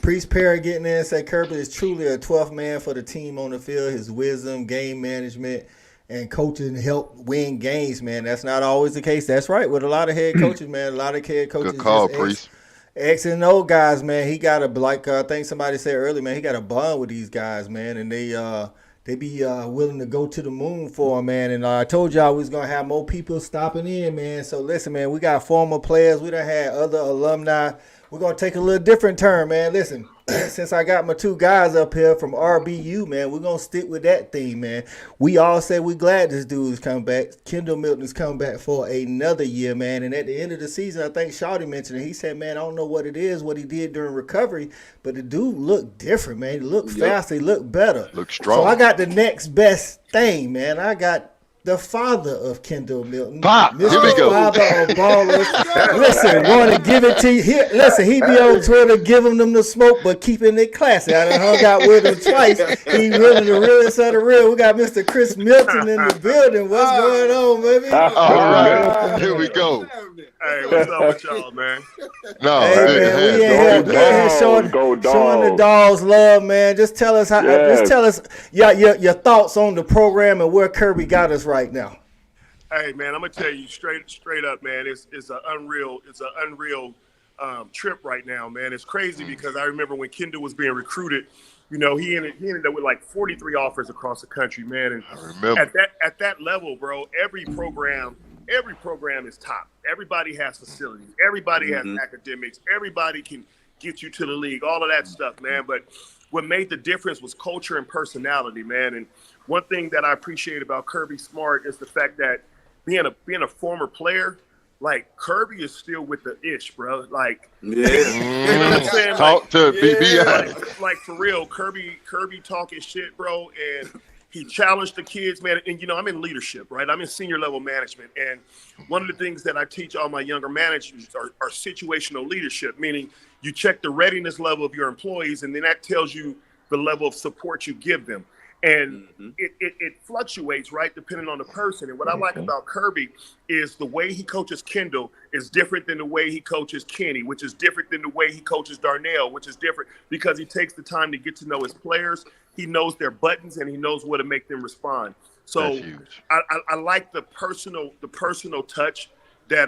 Priest Perry getting in and say Kirby is truly a 12th man for the team on the field. His wisdom, game management, and coaching help win games, man. That's not always the case. That's right. With a lot of head coaches, man. A lot of head coaches. Good call, Priest. X and O guys, man. He got I think somebody said earlier, man, he got a bond with these guys, man. And they be willing to go to the moon for him, man. And I told y'all we was going to have more people stopping in, man. So listen, man, we got former players. We done had other alumni. We're going to take a little different turn, man. Listen, since I got my two guys up here from RBU, man, we're going to stick with that theme, man. We all say we're glad this dude is coming back. Kendall Milton is coming back for another year, man. And at the end of the season, I think Shawty mentioned it. He said, man, I don't know what it is, what he did during recovery, but the dude looked different, man. He looked faster. He looked better. Looked strong. So I got the next best thing, man. I got the father of Kendall Milton. Pop, here we go. Father of ballers. Listen, want to give it to you. Listen, he be on Twitter giving them the smoke, but keeping it classy. I done hung out with him twice. He really the realest of the real. We got Mr. Chris Milton in the building. What's going on, baby? All right, here we go. Hey, what's up with y'all, man? No, hey, man, we in here showing the dogs love, man. Just tell us your thoughts on the program and where Kirby got us right now. Hey, man, I'm gonna tell you straight up, man. It's an unreal trip right now, man. It's crazy because I remember when Kendall was being recruited. You know, he ended up with like 43 offers across the country, man. And I remember at that level, bro, every program is top. Everybody has facilities. Everybody has academics. Everybody can get you to the league, all of that stuff, man. But what made the difference was culture and personality, man. And one thing that I appreciate about Kirby Smart is the fact that being a former player, like Kirby is still with the ish, bro. Like, Yeah. you know what I'm saying? Talk to yeah. BB. Like for real, Kirby talking shit, bro, and he challenged the kids, man. And you know, I'm in leadership, right? I'm in senior level management, and one of the things that I teach all my younger managers are situational leadership, meaning you check the readiness level of your employees, and then that tells you the level of support you give them. And it fluctuates, right, depending on the person. And what I like about Kirby is the way he coaches Kendall is different than the way he coaches Kenny, which is different than the way he coaches Darnell, which is different because he takes the time to get to know his players. He knows their buttons and he knows what to make them respond. So I like the personal touch that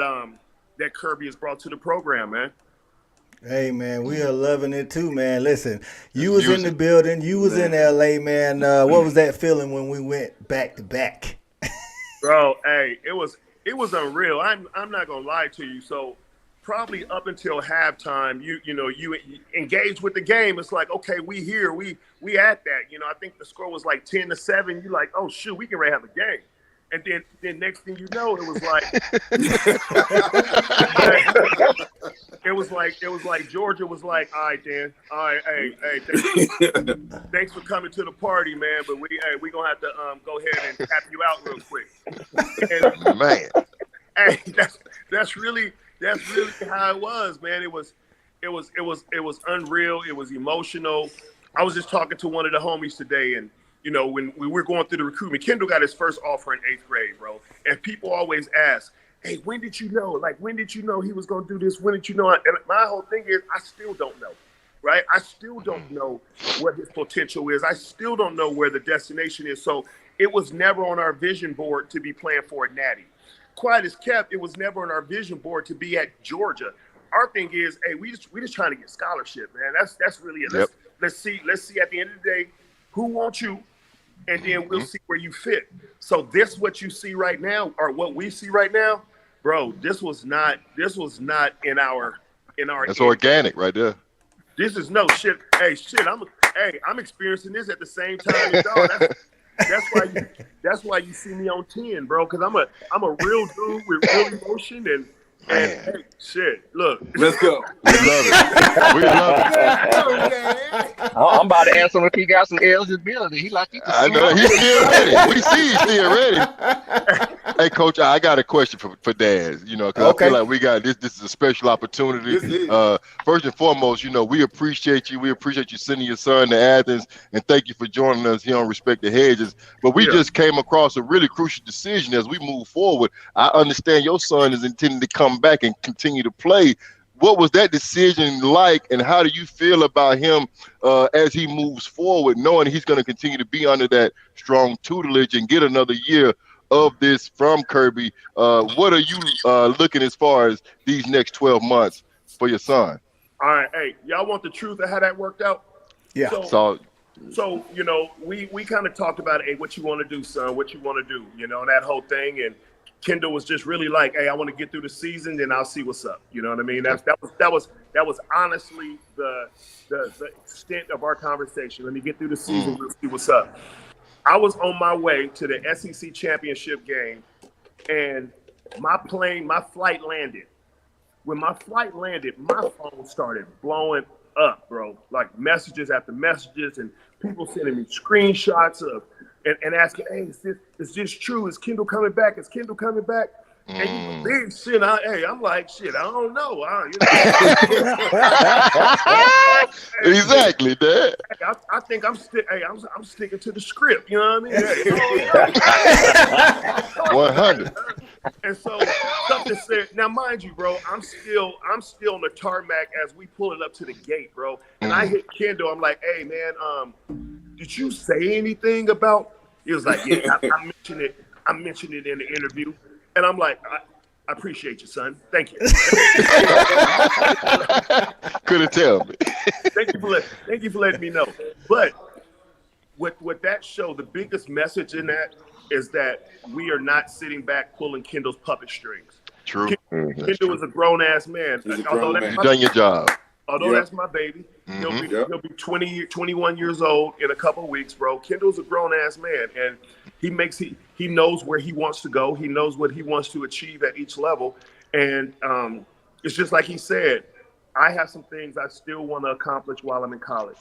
that Kirby has brought to the program, man. Hey, man, we are loving it too, man. Listen, you was in the building. You was in L.A., man. What was that feeling when we went back to back? Bro, hey, it was unreal. I'm not going to lie to you. So probably up until halftime, you engage with the game. It's like, okay, we here. We at that. You know, I think the score was like 10-7. You're like, oh, shoot, we can ready to have a game. And then next thing you know, it was like Georgia was like, all right, Dan, all right, hey, thanks for coming to the party, man. But we gonna have to go ahead and tap you out real quick. And, man, hey, that's really how it was, man. It was unreal. It was emotional. I was just talking to one of the homies today, and you know, when we were going through the recruitment, Kendall got his first offer in 8th grade, bro. And people always ask, hey, when did you know? Like, when did you know he was going to do this? When did you know? And my whole thing is, I still don't know, right? I still don't know what his potential is. I still don't know where the destination is. So it was never on our vision board to be playing for a natty. Quiet as kept, it was never on our vision board to be at Georgia. Our thing is, hey, we just trying to get scholarship, man. That's really it. Yep. Let's see at the end of the day, who wants you? And then we'll see where you fit. So this, what you see right now, or what we see right now, bro, this was not in our. That's organic right there. This is no shit. Hey, I'm experiencing this at the same time as y'all. That's why you see me on 10, bro, because I'm a real dude with real emotion and hey, shit, look. Let's go. We love it. We love it. I'm about to ask him if he got some eligibility. He like, I know he's still ready. We see he's still ready. Hey, Coach, I got a question for Daz. You know, because I feel like we got this. This is a special opportunity. First and foremost, you know, we appreciate you. We appreciate you sending your son to Athens, and thank you for joining us here on Respect the Hedges. But we just came across a really crucial decision as we move forward. I understand your son is intending to come back and continue to play. What was that decision like, and how do you feel about him as he moves forward, knowing he's going to continue to be under that strong tutelage and get another year of this from Kirby? What are you looking as far as these next 12 months for your son? All right, hey, y'all want the truth of how that worked out? Yeah. So you know, we kind of talked about, hey, what you want to do, son? What you want to do? You know, that whole thing. And Kendall was just really like, hey, I want to get through the season, then I'll see what's up. You know what I mean? That was honestly the extent of our conversation. Let me get through the season, we'll see what's up. I was on my way to the SEC championship game, and my flight landed. When my flight landed, my phone started blowing up, bro. Like messages after messages, and people sending me screenshots of and asking, hey, is this true? Is Kendall coming back? Is Kendall coming back? And big shit. I'm like, shit, I don't know. Exactly, Dad. I think I'm sticking to the script. You know what I mean? 100. And so something said, now mind you, bro, I'm still on the tarmac as we pull it up to the gate, bro. And I hit Kendall. I'm like, hey, man, did you say anything about? He was like, yeah, I mentioned it. I mentioned it in the interview. And I'm like, I appreciate you, son. Thank you. Couldn't tell me. Thank you for letting me know. But what that show, the biggest message in that is that we are not sitting back pulling Kendall's puppet strings. True. Kendall is a grown ass man. You've done your job. Although that's my baby, he'll be 21 years old in a couple of weeks, bro. Kendall's a grown ass man, and he knows where he wants to go. He knows what he wants to achieve at each level, And it's just like he said, I have some things I still want to accomplish while I'm in college.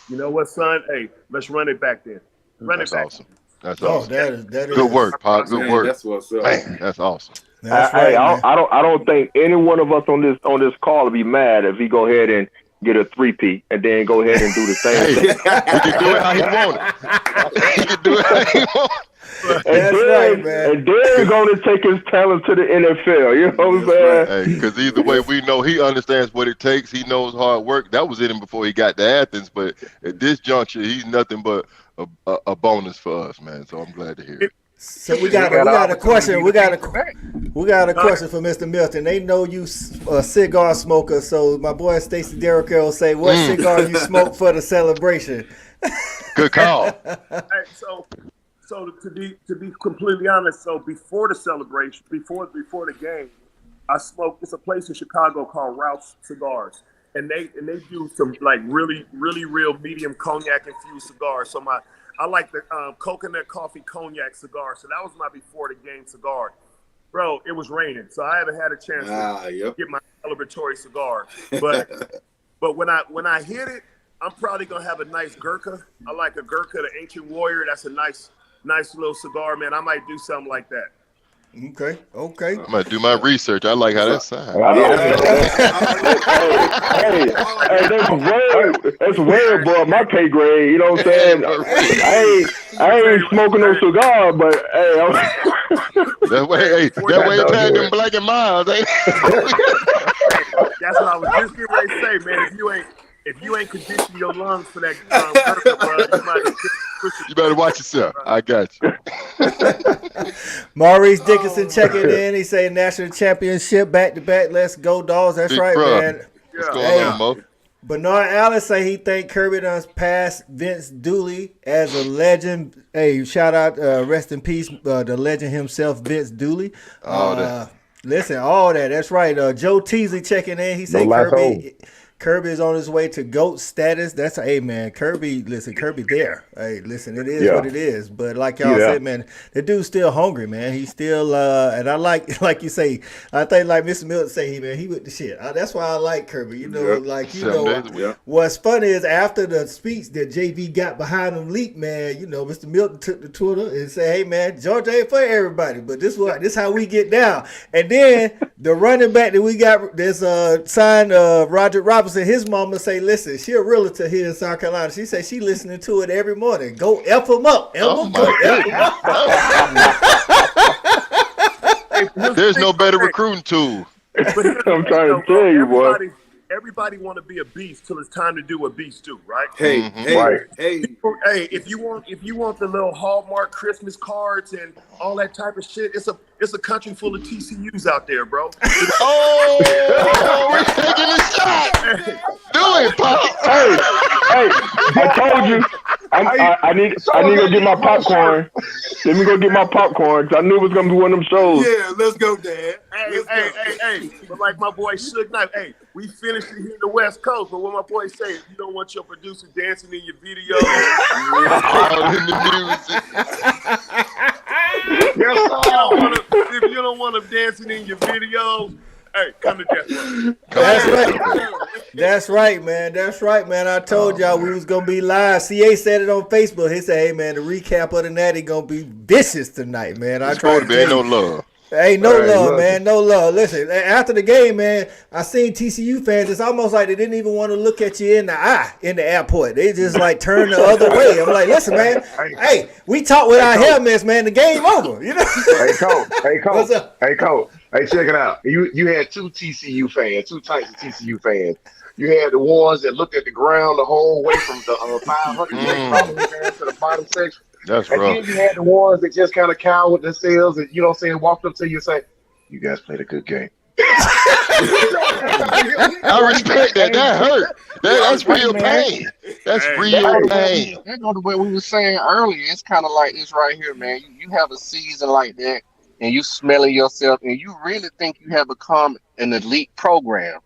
You know what, son? Hey, let's run it back then. That's awesome. That's Oh, awesome. that is Good work, Pop. Good work. That's what's up. Man, that's awesome. That's right, man. I don't think any one of us on this call will be mad if he go ahead and get a 3-peat and then go ahead and do the same thing. He can do it how he want it. He can do it how he want it. Right, man. And then he's going to take his talent to the NFL. You know what I'm saying? Because either way, we know he understands what it takes. He knows hard work. That was in him before he got to Athens. But at this juncture, he's nothing but a bonus for us, man. So I'm glad to hear it. So we got a question. We got a question for Mr. Milton. They know you a cigar smoker. So my boy Stacey Derrick will say, "What cigar you smoke for the celebration?" Good call. So to be completely honest, so before the celebration, before the game, I smoked. It's a place in Chicago called Ralph's Cigars, and they do some like really real medium cognac infused cigars. So I like the coconut coffee cognac cigar. So that was my before the game cigar. Bro, it was raining, so I haven't had a chance to get my celebratory cigar. But when I hit it, I'm probably gonna have a nice Gurkha. I like a Gurkha, the Ancient Warrior. That's a nice little cigar, man. I might do something like that. Okay. I'm gonna do my research. I like how that sounds. That's way above my pay grade. You know what I'm saying? I ain't smoking no cigar, but that way it paying them Black and Miles. That's what I was just getting ready to say, man. If you ain't conditioning your lungs for that Gurkha, bro, you better watch yourself. I got you. Maurice Dickinson checking in. He say national championship back to back. Let's go, Dogs. That's Big right, bro. man. What's going on, Mo? Bernard Allen say he think Kirby done passed Vince Dooley as a legend. Hey, shout out, rest in peace, the legend himself, Vince Dooley. Listen, all that. That's right. Joe Teasley checking in. He say Kirby is on his way to GOAT status. That's man. Kirby there. Hey, listen, it is what it is. But like y'all said, man, the dude's still hungry, man. He's still and I like you say, I think like Mr. Milton say, he with the shit. That's why I like Kirby. You know, what's funny is after the speech that JV got behind him leaked, man, you know, Mr. Milton took to Twitter and said, "Hey man, Georgia ain't for everybody, but this how we get down." And then the running back that we got that's signed Roger Robinson. His mama say, listen, she a realtor here in South Carolina. She say she listening to it every morning. Go F him up. There's no better recruiting tool. I'm trying to tell you, boy. Everybody want to be a beast till it's time to do what beasts do, right? Hey, if you want the little Hallmark Christmas cards and all that type of shit, it's a country full of TCUs out there, bro. We're taking a shot. Do it, Pop. Hey, I told you. I need to go get my popcorn. Let me go get my popcorn. I knew it was gonna be one of them shows. Yeah, let's go, Dad. Hey. But like my boy Suge Knight, hey, we finished it here in the West Coast. But what my boy say, if you don't want your producer dancing in your video, if you don't want him dancing in your videos, hey, come to Death. That's right, man. I told y'all we was gonna be live. CA said it on Facebook. He said, "Hey, man, the recap of the Natty gonna be vicious tonight, man." I tried to ain't no love. Hey, no love, man. No love. Listen, after the game, man, I seen TCU fans. It's almost like they didn't even want to look at you in the eye in the airport. They just like turned the other way. I'm like, listen, man. Hey, we talk with our helmets, man. The game over. You know. Hey, Coach. What's up? Hey, Coach. Hey, check it out. You had two TCU fans, two types of TCU fans. You had the ones that looked at the ground the whole way from the 500 to the bottom section. That's and rough. then you had the ones that just kind of cowered with themselves and, you know what I'm saying, walked up to you and say, "You guys played a good game." I respect that. That hurt. That's real pain. That's real pain. That goes to what we were saying earlier. It's kind of like this right here, man. You have a season like that, and you smelling yourself, and you really think you have become an elite program.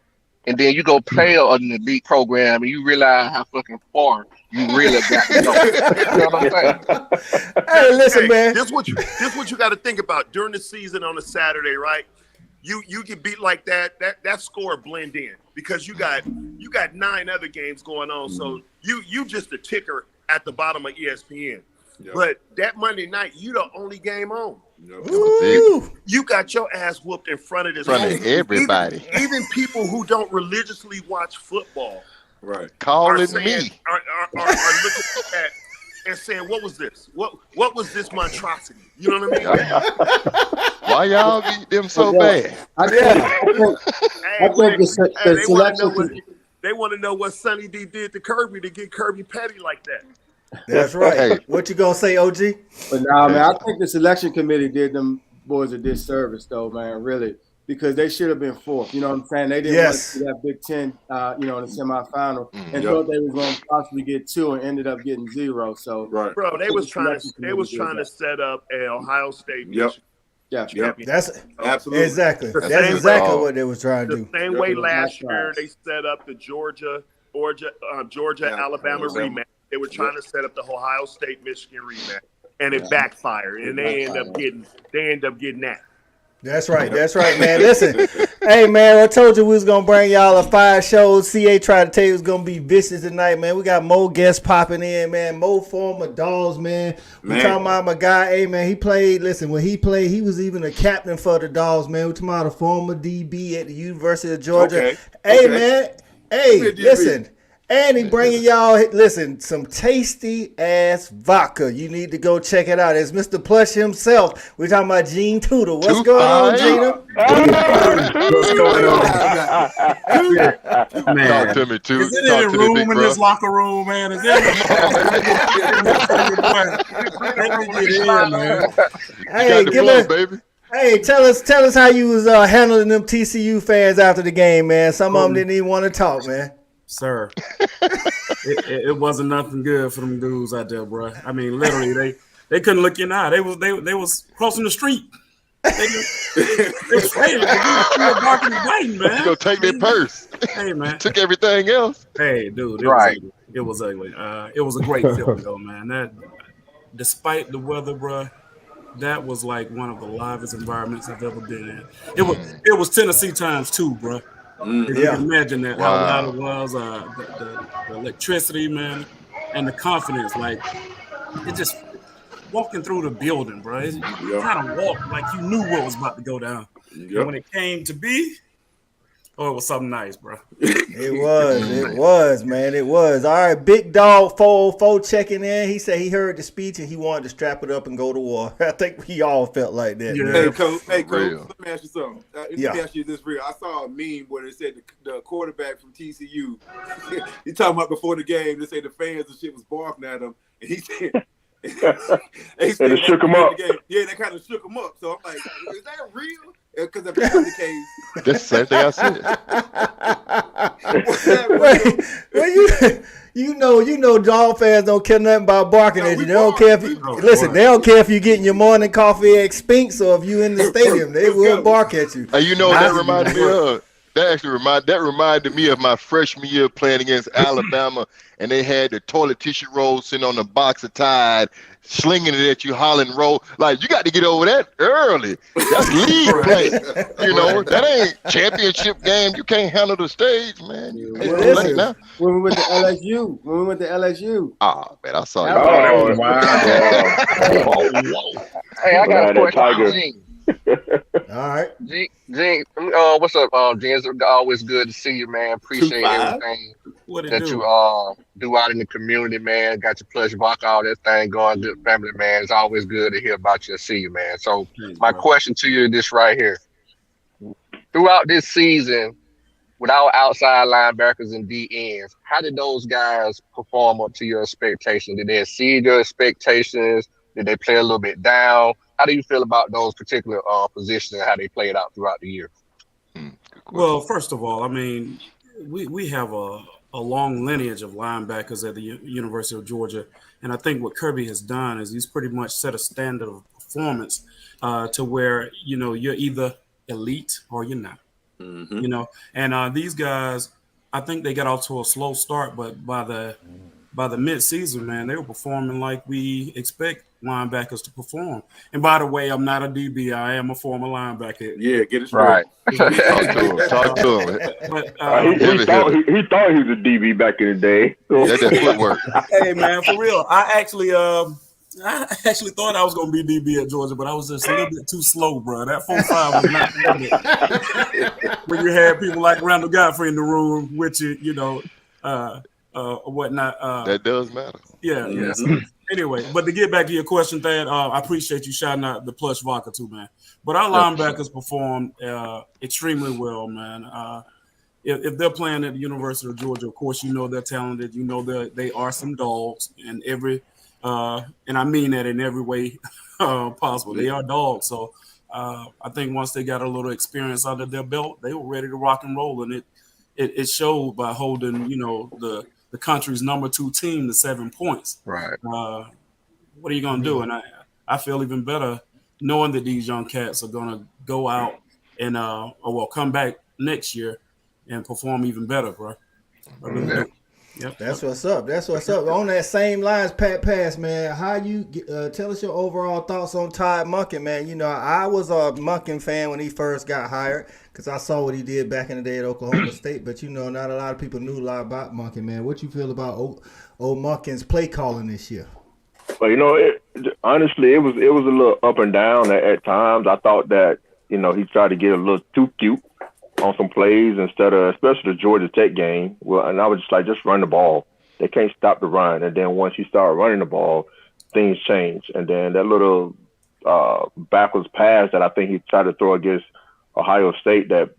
And then you go play an elite program, and you realize how fucking far you really got to go. You know what I'm saying? Hey, listen, man. This what you got to think about during the season on a Saturday, right? you get beat like that score blend in because you got 9 other games going on. So you just a ticker at the bottom of ESPN. Yep. But that Monday night, you the only game on. Yep. You got your ass whooped in front of everybody. Even people who don't religiously watch football, right? Calling me are looking at that and saying, "What was this? What was this monstrosity?" You know what I mean? Why y'all beat them so bad? They want to know what Sonny D did to Kirby to get Kirby petty like that. That's right. Hey. What you gonna say, OG? But nah, man, I think the selection committee did them boys a disservice, though, man, really, because they should have been fourth. You know what I'm saying? They didn't want to see that Big Ten, in the semifinal, and thought they were going to possibly get 2 and ended up getting 0. So, bro, they was trying to set up an Ohio State. Yeah, that's absolutely exactly. That's exactly what they was trying to do. The same way last year they set up the Georgia, Alabama rematch. They were trying to set up the Ohio State Michigan rematch, and it backfired, and they end up getting that. That's right, man. Listen, hey, man, I told you we was gonna bring y'all a 5 shows. CA tried to tell you it was gonna be vicious tonight, man. We got more guests popping in, man. More former Dogs, man. We talking about my guy, hey, man. He played. Listen, when he played, he was even a captain for the Dogs, man. We talking about a former DB at the University of Georgia. Man. Hey, listen. And he bringing y'all, some tasty ass vodka. You need to go check it out. It's Mr. Plush himself. We're talking about Gene Tudor. What's going on, Gina? What's going on? Man. Talk to me, too. Is it any room in this locker room, man? Is there Hey, give us, baby. Hey, tell us how you was handling them TCU fans after the game, man. Some of them didn't even want to talk, man. Sir, it wasn't nothing good for them dudes out there, bro. I mean, literally, they couldn't look you in the eye. They was crossing the street. They barking and biting, man. You gonna take their purse? Hey, man, took everything else. Hey, dude, it was ugly. It was a great feeling, though, man. That, despite the weather, bro, that was like one of the livest environments I've ever been in. It was Tennessee times 2, bro. If you can imagine that, how loud it was, the electricity, man, and the confidence. Like, it just walking through the building, bro. You kind of walked like you knew what was about to go down. And when it came to be, it was something nice, bro. It was, man. It was. All right, Big Dog 404 checking in. He said he heard the speech and he wanted to strap it up and go to war. I think we all felt like that. Yeah. Hey, Coach, let me ask you something. Let me ask you this real. I saw a meme where they said the quarterback from TCU, he talking about before the game, they say the fans and shit was barking at him, and he said, they shook him up. Yeah, they kind of shook him up. So I'm like, is that real? Because if that's the case, that's the same thing I said. You know, dog fans don't care nothing about barking at you. They don't care if you They don't care if you're getting your morning coffee at Spinks or if you in the stadium. They will bark at you. You know what that reminded me of? That reminded me of my freshman year playing against Alabama, and they had the toilet tissue roll sitting on the box of Tide, slinging it at you, hollering roll. Like, you got to get over that early. That's league play. You know, that ain't championship game. You can't handle the stage, man. When we went to LSU. Oh, man, I saw you. Oh, wow. Hey, I got a question. All right. Gene, what's up, Gene? It's always good to see you, man. Appreciate everything that you do out in the community, man. Got your pleasure walk, all that thing going, good family, man. It's always good to hear about you and see you, man. So my question to you is this right here. Throughout this season, with our outside linebackers and DNs, how did those guys perform up to your expectations? Did they exceed your expectations? Did they play a little bit down? How do you feel about those particular positions and how they played out throughout the year? Well, first of all, I mean, we have a long lineage of linebackers at the University of Georgia, and I think what Kirby has done is he's pretty much set a standard of performance to where, you know, you're either elite or you're not. You know, and these guys, I think they got off to a slow start, but by the by the mid-season, man, they were performing like we expect linebackers to perform. And by the way, I'm not a DB. I am a former linebacker. Yeah, get it Right. Talk to him. But, he thought he was a DB back in the day. So. That's that footwork. Hey, man, for real. I actually thought I was going to be DB at Georgia, but I was just a little bit too slow, bro. That 4.5 was not good. When you had people like Randall Godfrey in the room with you, whatnot. That does matter. Yeah. Anyway, but to get back to your question, Thad, I appreciate you shouting out the plush vodka too, man. But our linebackers performed extremely well, man. If they're playing at the University of Georgia, of course, you know they're talented. You know they are some dogs in every, and I mean that in every way possible. They are dogs. So I think once they got a little experience under their belt, they were ready to rock and roll, and it showed by holding, the country's number 2 team to 7 points. Right. What are you gonna do? And I feel even better knowing that these young cats are gonna go out and come back next year and perform even better, bro. Yep. That's what's up. On that same lines, Pat Pass, man, how you tell us your overall thoughts on Todd Monken, man? I was a Monken fan when he first got hired because I saw what he did back in the day at Oklahoma State, but not a lot of people knew a lot about Monken, man. What you feel about old Monken's play calling this year? Well, honestly, it was a little up and down at times. I thought that he tried to get a little too cute on some plays instead of, especially the Georgia Tech game. Well, and I was just run the ball. They can't stop the run. And then once you start running the ball, things change. And then that little backwards pass that I think he tried to throw against Ohio State that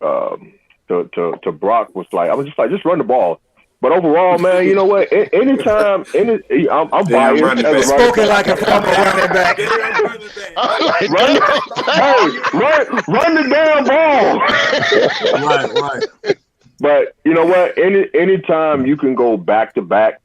to Brock was like, I was just run the ball. But overall, man, you know what? Anytime, I'm biased. Spoken like a former running back. Run the damn ball. Right. But you know what? Anytime you can go back-to-back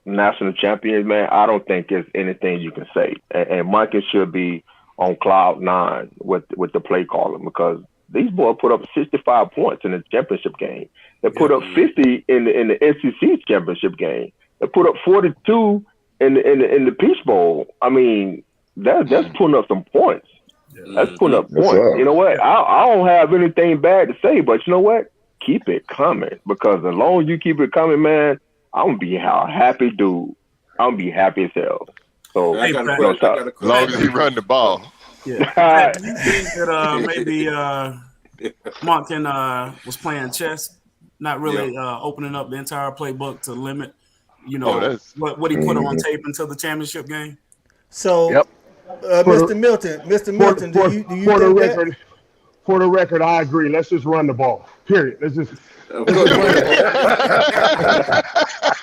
national champions, man, I don't think there's anything you can say. And Monken should be on cloud 9 with the play calling, because these boys put up 65 points in the championship game. They put up 50 in the SEC championship game. They put up 42 in the Peach Bowl. I mean, that's putting up some points. That's putting up points. You know what? I don't have anything bad to say, but you know what? Keep it coming, because as long as you keep it coming, man, I'm gonna be a happy dude. I'm gonna be happy as hell. So as long as he run the ball. Yeah. Do you think that maybe Monken was playing chess, not really opening up the entire playbook to limit, what he put on tape until the championship game? So, Mr. Milton, do you think that? For the record, I agree. Let's just run the ball. Period. Let's just.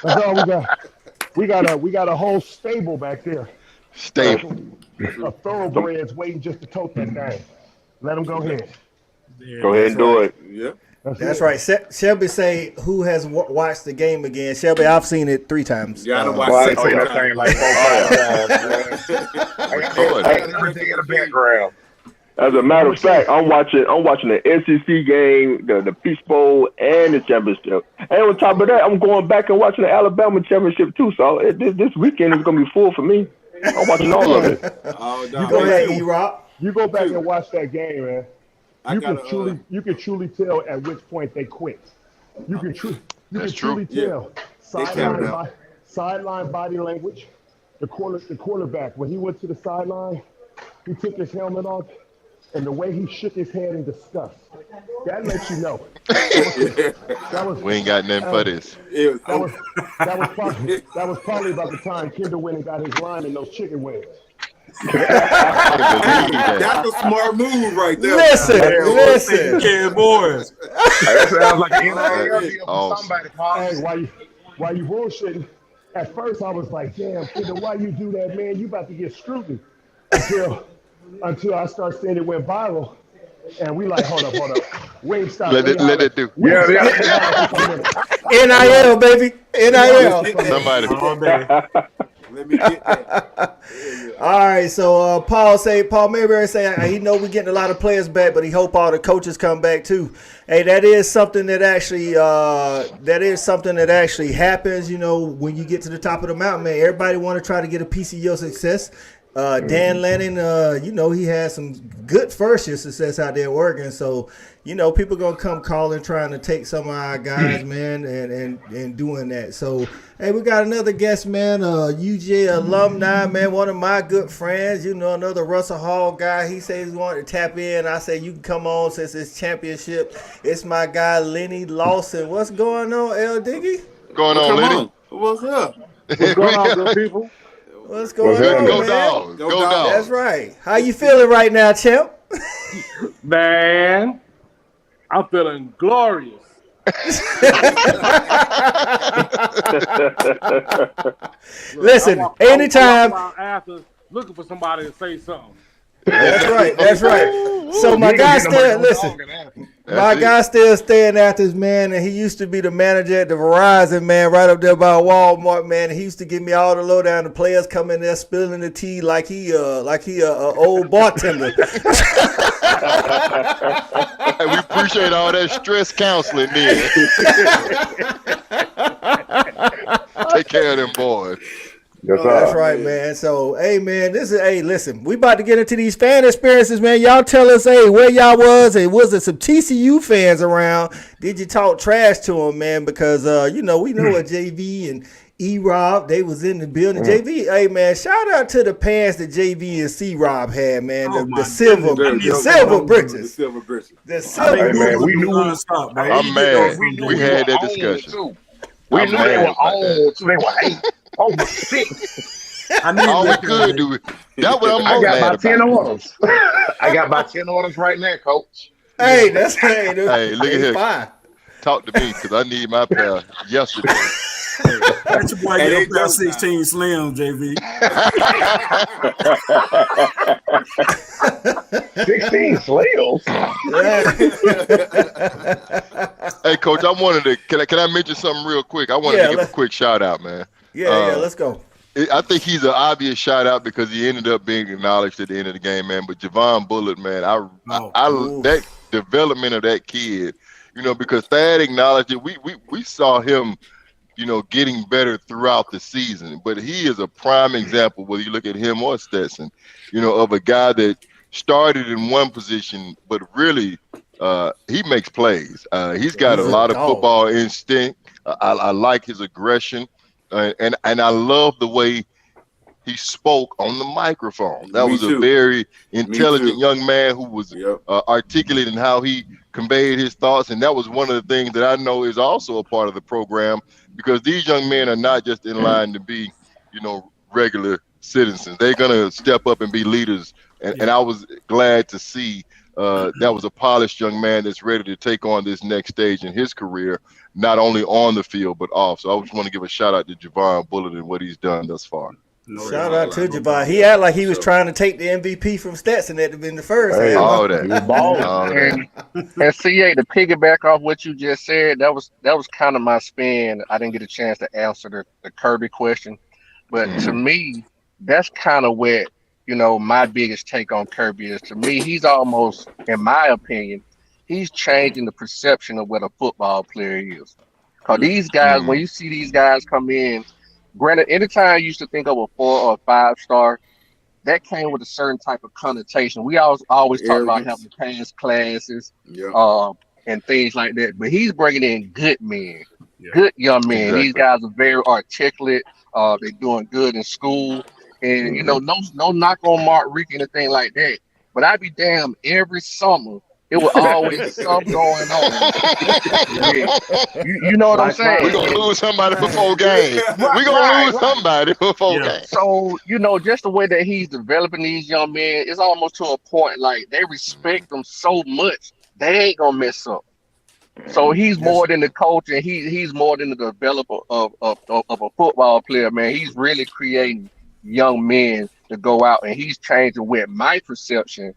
That's all we got. We got a whole stable back there. Stable. Of thoroughbreds waiting just to tote that thing. Let them go ahead. Go ahead and do it. Yep. That's right. Shelby say, who has watched the game again? Shelby, I've seen it 3 times. Yeah, I watched that thing like 4 times. I got everything in the background. As a matter of fact, I'm watching the SEC game, the Peach Bowl, and the championship. And on top of that, I'm going back and watching the Alabama championship too. So this weekend is gonna be full for me. I'm watching all of it. You go back and watch that game, man. You can truly tell at which point they quit. You can truly tell. Sideline body language. The quarterback, when he went to the sideline, he took his helmet off, and the way he shook his head in disgust. That lets you know. We ain't got nothing for this. That was probably about the time Kendall went and got his line in those chicken wings. That's a smart move right there. Listen. Yeah, boys. That sounds like an NIL deal for somebody. Hey, while you bullshitting, at first I was like, damn, Kendall, why you do that, man? You about to get scrutiny. Until I start saying it went viral, and we like, hold up. Wait, stop. Let it do. Yeah. NIL, baby. NIL. Somebody. Let me get that. All right, so Paul Mayberry say he know we getting a lot of players back, but he hope all the coaches come back too. Hey, that is something that actually happens. You know, when you get to the top of the mountain, man, everybody want to try to get a piece of your success. Dan Lanning, you know, he had some good first year success out there working. So, you know, people gonna come calling trying to take some of our guys, man, and doing that. So, hey, we got another guest, man, UGA alumni, man, one of my good friends, you know, another Russell Hall guy. He says he wanted to tap in. I say you can come on since it's championship. It's my guy Lenny Lawson. What's going on, L Diggy? Going on, Lenny? What's up? What's going on, good people? What's going on, Go man? Dogs. Go Dogs. That's right. How you feeling right now, champ? Man, I'm feeling glorious. Listen, anytime. After looking for somebody to say something. That's right. That's right. So my guy still listen. My guy still staying after his man, and he used to be the manager at the Verizon, man, right up there by Walmart, man. And he used to give me all the lowdown. The players come in there spilling the tea like he a old bartender. Hey, we appreciate all that stress counseling, man. Take care of them boys. That's right, man. So, hey, man, listen, we about to get into these fan experiences, man. Y'all tell us, hey, where y'all was, and was there some TCU fans around? Did you talk trash to them, man? Because, you know, we know what JV and E-Rob, they was in the building. JV, hey, man, shout out to the pants that JV and C-Rob had, man. The silver britches. Hey, man, we knew I'm mad. We had that discussion. We knew they were on, so they were hating. Oh, shit. All we could do. That's what I'm I got mad my 10 about. orders. I got my 10 orders right now, coach. Hey, that's hey, dude. Hey, look at here. Fine. Talk to me because I need my pair yesterday. That's your boy get up 16 Slim, JV. 16 Slims. Hey, Coach, I wanted to. Can I mention something real quick? I wanted to give a quick shout out, man. Yeah, let's go. I think he's an obvious shout out because he ended up being acknowledged at the end of the game, man. But Javon Bullitt, man, that development of that kid, you know, because Thad acknowledged it. We saw him, you know, getting better throughout the season. But he is a prime example, whether you look at him or Stetson, you know, of a guy that started in one position, but really he makes plays. He's got a lot of football instinct. I like his aggression. And I love the way he spoke on the microphone. That was a very intelligent young man who was articulate in how he conveyed his thoughts. And that was one of the things that I know is also a part of the program, because these young men are not just in line to be, you know, regular citizens. They're going to step up and be leaders. And I was glad to see that was a polished young man that's ready to take on this next stage in his career, not only on the field, but off. So I just want to give a shout out to Javon Bullitt and what he's done thus far. Shout out to Javon. He acted like he was trying to take the MVP from Stetson at the first. Hey, all that. And CA, to piggyback off what you just said, that was kind of my spin. I didn't get a chance to answer the Kirby question, but to me, that's kind of what, you know, my biggest take on Kirby is. To me, he's almost, in my opinion, he's changing the perception of what a football player is. Because these guys, when you see these guys come in, granted, anytime you used to think of a 4 or 5 star, that came with a certain type of connotation. We always talk about having past classes and things like that. But he's bringing in good men, good young men. Exactly. These guys are very articulate. They're doing good in school. And, you know, no knock on Mark Rick or anything like that. But I'd be damned, every summer, it was always something going on. You know what I'm saying? We're going to lose somebody before game. We're going to lose somebody before game. So, you know, just the way that he's developing these young men, it's almost to a point like they respect them so much, they ain't going to mess up. So he's more than the coach, and he's more than the developer of a football player, man. He's really creating young men to go out, and he's changing with my perception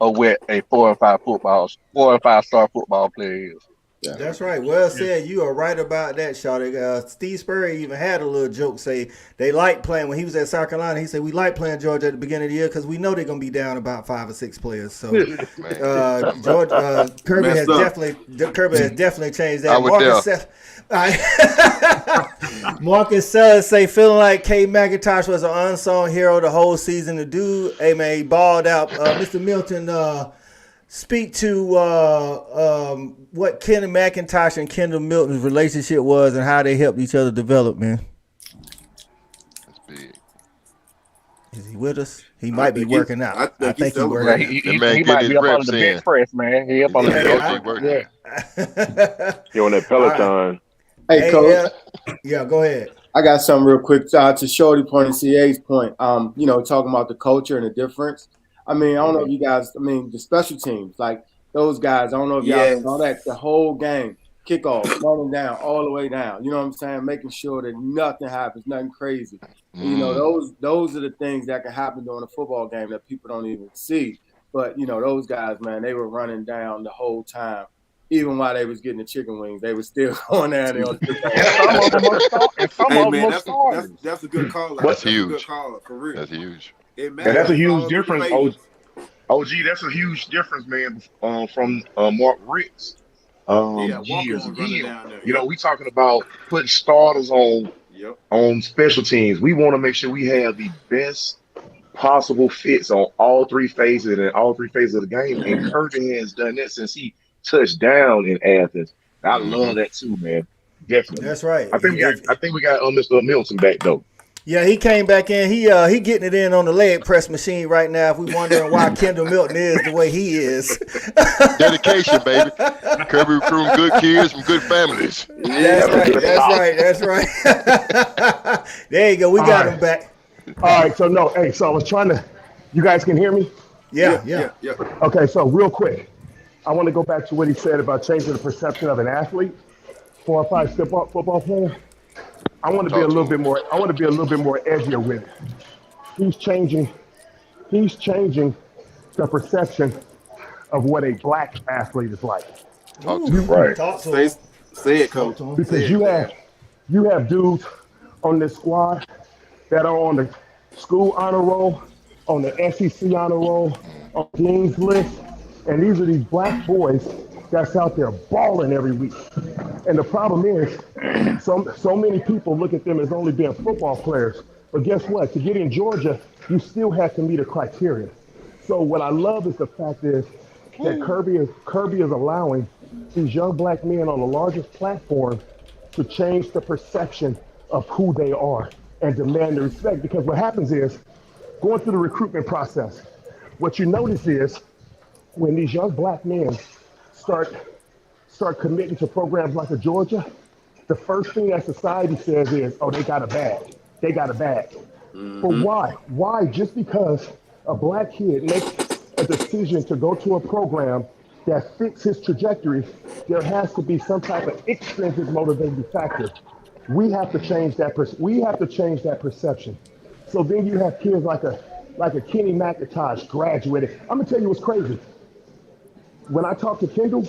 of what a 4 and 5 star football player is. Yeah. That's right. Well said. You are right about that, Shawty. Steve Spurrier even had a little joke say they like playing when he was at South Carolina. He said we like playing Georgia at the beginning of the year because we know they're gonna be down about 5 or 6 players. So Kirby has definitely changed that. Marcus Sellers say feeling like K. McIntosh was an unsung hero the whole season. The dude, hey man, he balled out. Mr. Milton, speak to what Kenny McIntosh and Kendall Milton's relationship was and how they helped each other develop, man. That's big. Is he with us? He might be working out. I think he's working out. He might be up on the bench press, man. He up on the bench press. He on that Peloton. Hey, Coach. Yeah, go ahead. I got something real quick to Shorty point and CA's point. Talking about the culture and the difference. I mean, I don't know if you guys, the special teams, like those guys, I don't know if y'all saw that, the whole game, kickoff, running down, all the way down, you know what I'm saying? Making sure that nothing happens, nothing crazy. And, those are the things that can happen during a football game that people don't even see. But, those guys, man, they were running down the whole time. Even while they was getting the chicken wings, they were still going down there. That's a good call. That's huge. Good call, for real. That's huge. And that's a huge difference. OG, that's a huge difference, man, from Mark Ricks years again. We talking about putting starters on special teams. We want to make sure we have the best possible fits on all 3 phases and all 3 phases of the game. And Kirby has done that since he touched down in Athens. I love that too, man. Definitely. That's right. I think we got Mr. Milton back though. Yeah, he came back in. He getting it in on the leg press machine right now. If we wondering why Kendall Milton is the way he is. Dedication, baby. Kirby recruiting good kids from good families. That's right. There you go. We got him back. All right. So I was trying to. You guys can hear me? Yeah. Okay. So real quick, I want to go back to what he said about changing the perception of an athlete, 4 or 5 football player. I want to be a little bit more. I want to be a little bit more edgier with it. He's changing the perception of what a black athlete is like. Right. Say it, Coach. Because you have dudes on this squad that are on the school honor roll, on the SEC honor roll, on Dean's list, and these are these black boys that's out there balling every week. And the problem is, so many people look at them as only being football players. But guess what? To get in Georgia, you still have to meet a criteria. So what I love is the fact is that Kirby is allowing these young black men on the largest platform to change the perception of who they are and demand the respect. Because what happens is, going through the recruitment process, what you notice is when these young black men start committing to programs like a Georgia, the first thing that society says is, oh, they got a bag. They got a bag. Mm-hmm. But why? Why? Just because a black kid makes a decision to go to a program that fits his trajectory, there has to be some type of extrinsic motivating factor. We have to change that. We have to change that perception. So then you have kids like a Kenny McIntosh graduated. I'm gonna tell you what's crazy. When I talked to Kendall,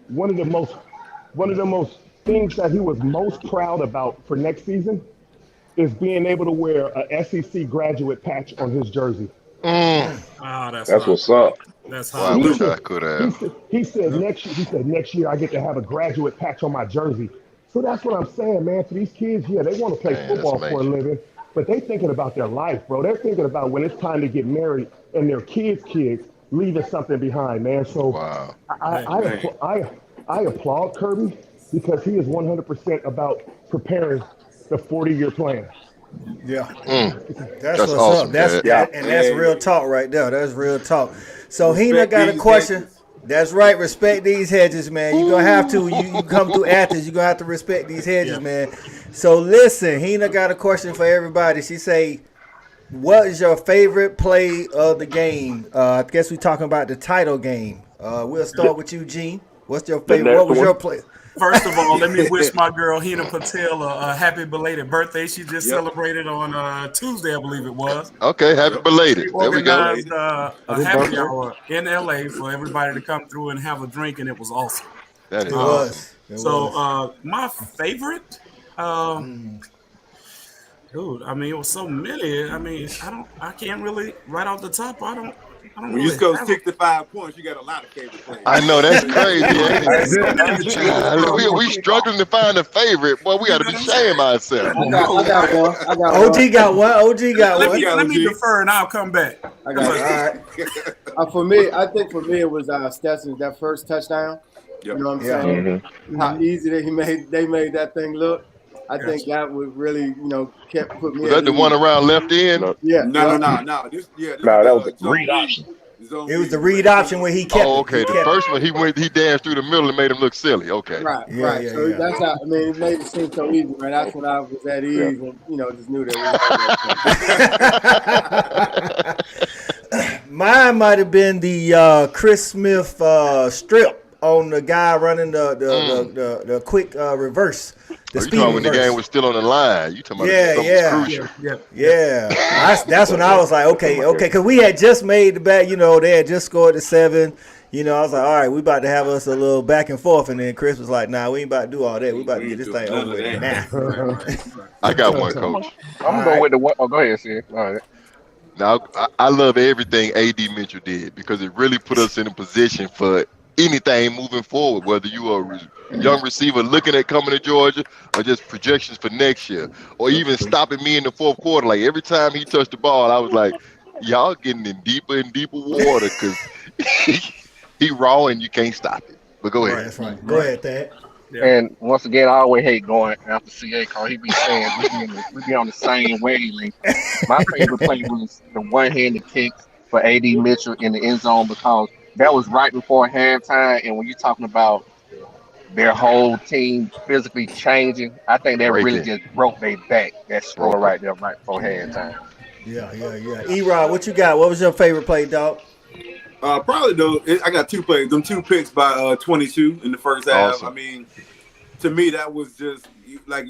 one of the most things that he was most proud about for next season is being able to wear a SEC graduate patch on his jersey. That's what's up. That's how I wish I could have. He said next year I get to have a graduate patch on my jersey. So that's what I'm saying, man. For these kids, yeah, they want to play football for a living, but they thinking about their life, bro. They're thinking about when it's time to get married and their kids leaving something behind, man. So wow. I applaud Kirby because he is 100% about preparing the 40-year plan. Yeah, That's what's awesome, up. That's real talk right there. That's real talk. So Hina got a question. Hedges. That's right. Respect these hedges, man. You're gonna have to. You come through Athens. You're gonna have to respect these hedges, man. So listen, Hina got a question for everybody. She say, what is your favorite play of the game? I guess we're talking about the title game. We'll start with you, Gene. What's your favorite? What was your play? First of all, let me wish my girl Hina Patel a happy belated birthday. She just celebrated on Tuesday, I believe it was. Okay, happy belated. She there we go. organized a happy hour in LA for everybody to come through and have a drink, and it was awesome. That is It awesome. was. My favorite, dude. I mean, it was so many. I mean, I can't really right off the top. I don't. When really you score have 65 points, you got a lot of favorite players. I know that's crazy. We struggling to find a favorite. Boy, we got to be ashamed ourselves. I got one. OG got one. OG got one. Let me defer and I'll come back. I got it. All right. For me, I think it was Stetson's that first touchdown. Yep. You know what I'm saying? How easy that they made that thing look. I think that would really, kept put me. Was that the one around left end? Yeah. No. That was a read option. It was the read option where he kept. Oh, okay. The first one, he danced through the middle and made him look silly. Okay. Right. So that's how. I mean, it made it seem so easy, man. That's when I was at ease and just knew that. Mine might have been the Chris Smith strip on the guy running the quick reverse. You talking about when the game was still on the line? You talking about something crucial? Yeah. That's when I was like, okay, because we had just made the back. They had just scored the 7. I was like, all right, we about to have us a little back and forth, and then Chris was like, nah, we ain't about to do all that. We about to get this thing over with now. I got one, Coach. I'm gonna go with the one. Oh, go ahead, Sid. All right. Now, I love everything A.D. Mitchell did because it really put us in a position for anything moving forward, whether you are a young receiver looking at coming to Georgia or just projections for next year, or even stopping me in the fourth quarter. Like every time he touched the ball, I was like, y'all getting in deeper and deeper water because he raw and you can't stop it. But go ahead. That's right. Go ahead, Thad. Yeah. And once again, I always hate going after CA because he be saying we be on the same wavelength. My favorite play was the one-handed kick for A.D. Mitchell in the end zone because that was right before halftime. And when you're talking about their whole team physically changing, I think that really just broke their back. That score right there, right before halftime. Yeah. E-Rod, what you got? What was your favorite play, dog? Probably though, I got 2 plays. Them 2 picks by 22 in the first half. Awesome. I mean, to me that was just like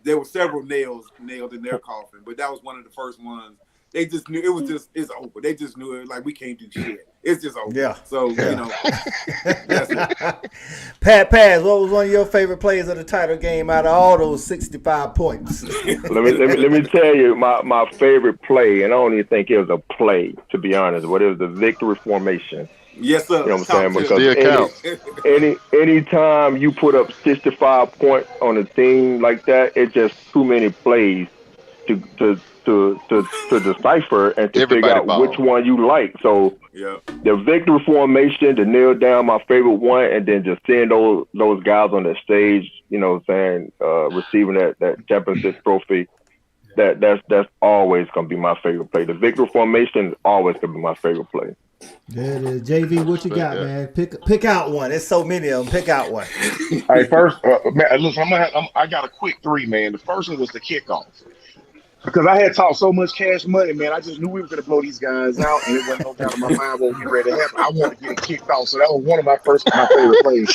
there were several nails nailed in their coffin, but that was one of the first ones. They just knew it's over. They just knew it like we can't do shit. It's just over. Yeah. So that's it. Pat Paz, what was one of your favorite plays of the title game out of all those 65 points? let me tell you my favorite play, and I don't even think it was a play to be honest, but it was the victory formation. Yes, sir. You know what I'm saying? Because anytime you put up 65 points on a team like that, it's just too many plays to decipher and to figure out which one you like. So the victory formation, to nail down my favorite one, and then just seeing those guys on the stage, receiving that championship trophy, that's always gonna be my favorite play. The victory formation is always gonna be my favorite play. There it is. JV, what you got, man? Pick out one. There's so many of them. Pick out one. All right, first, man, listen, I got a quick 3, man. The first one was the kickoff. Because I had talked so much cash money, man, I just knew we were going to blow these guys out, and it wasn't no doubt in my mind what we were ready to happen. I wanted to get it kicked off, so that was one of my favorite plays.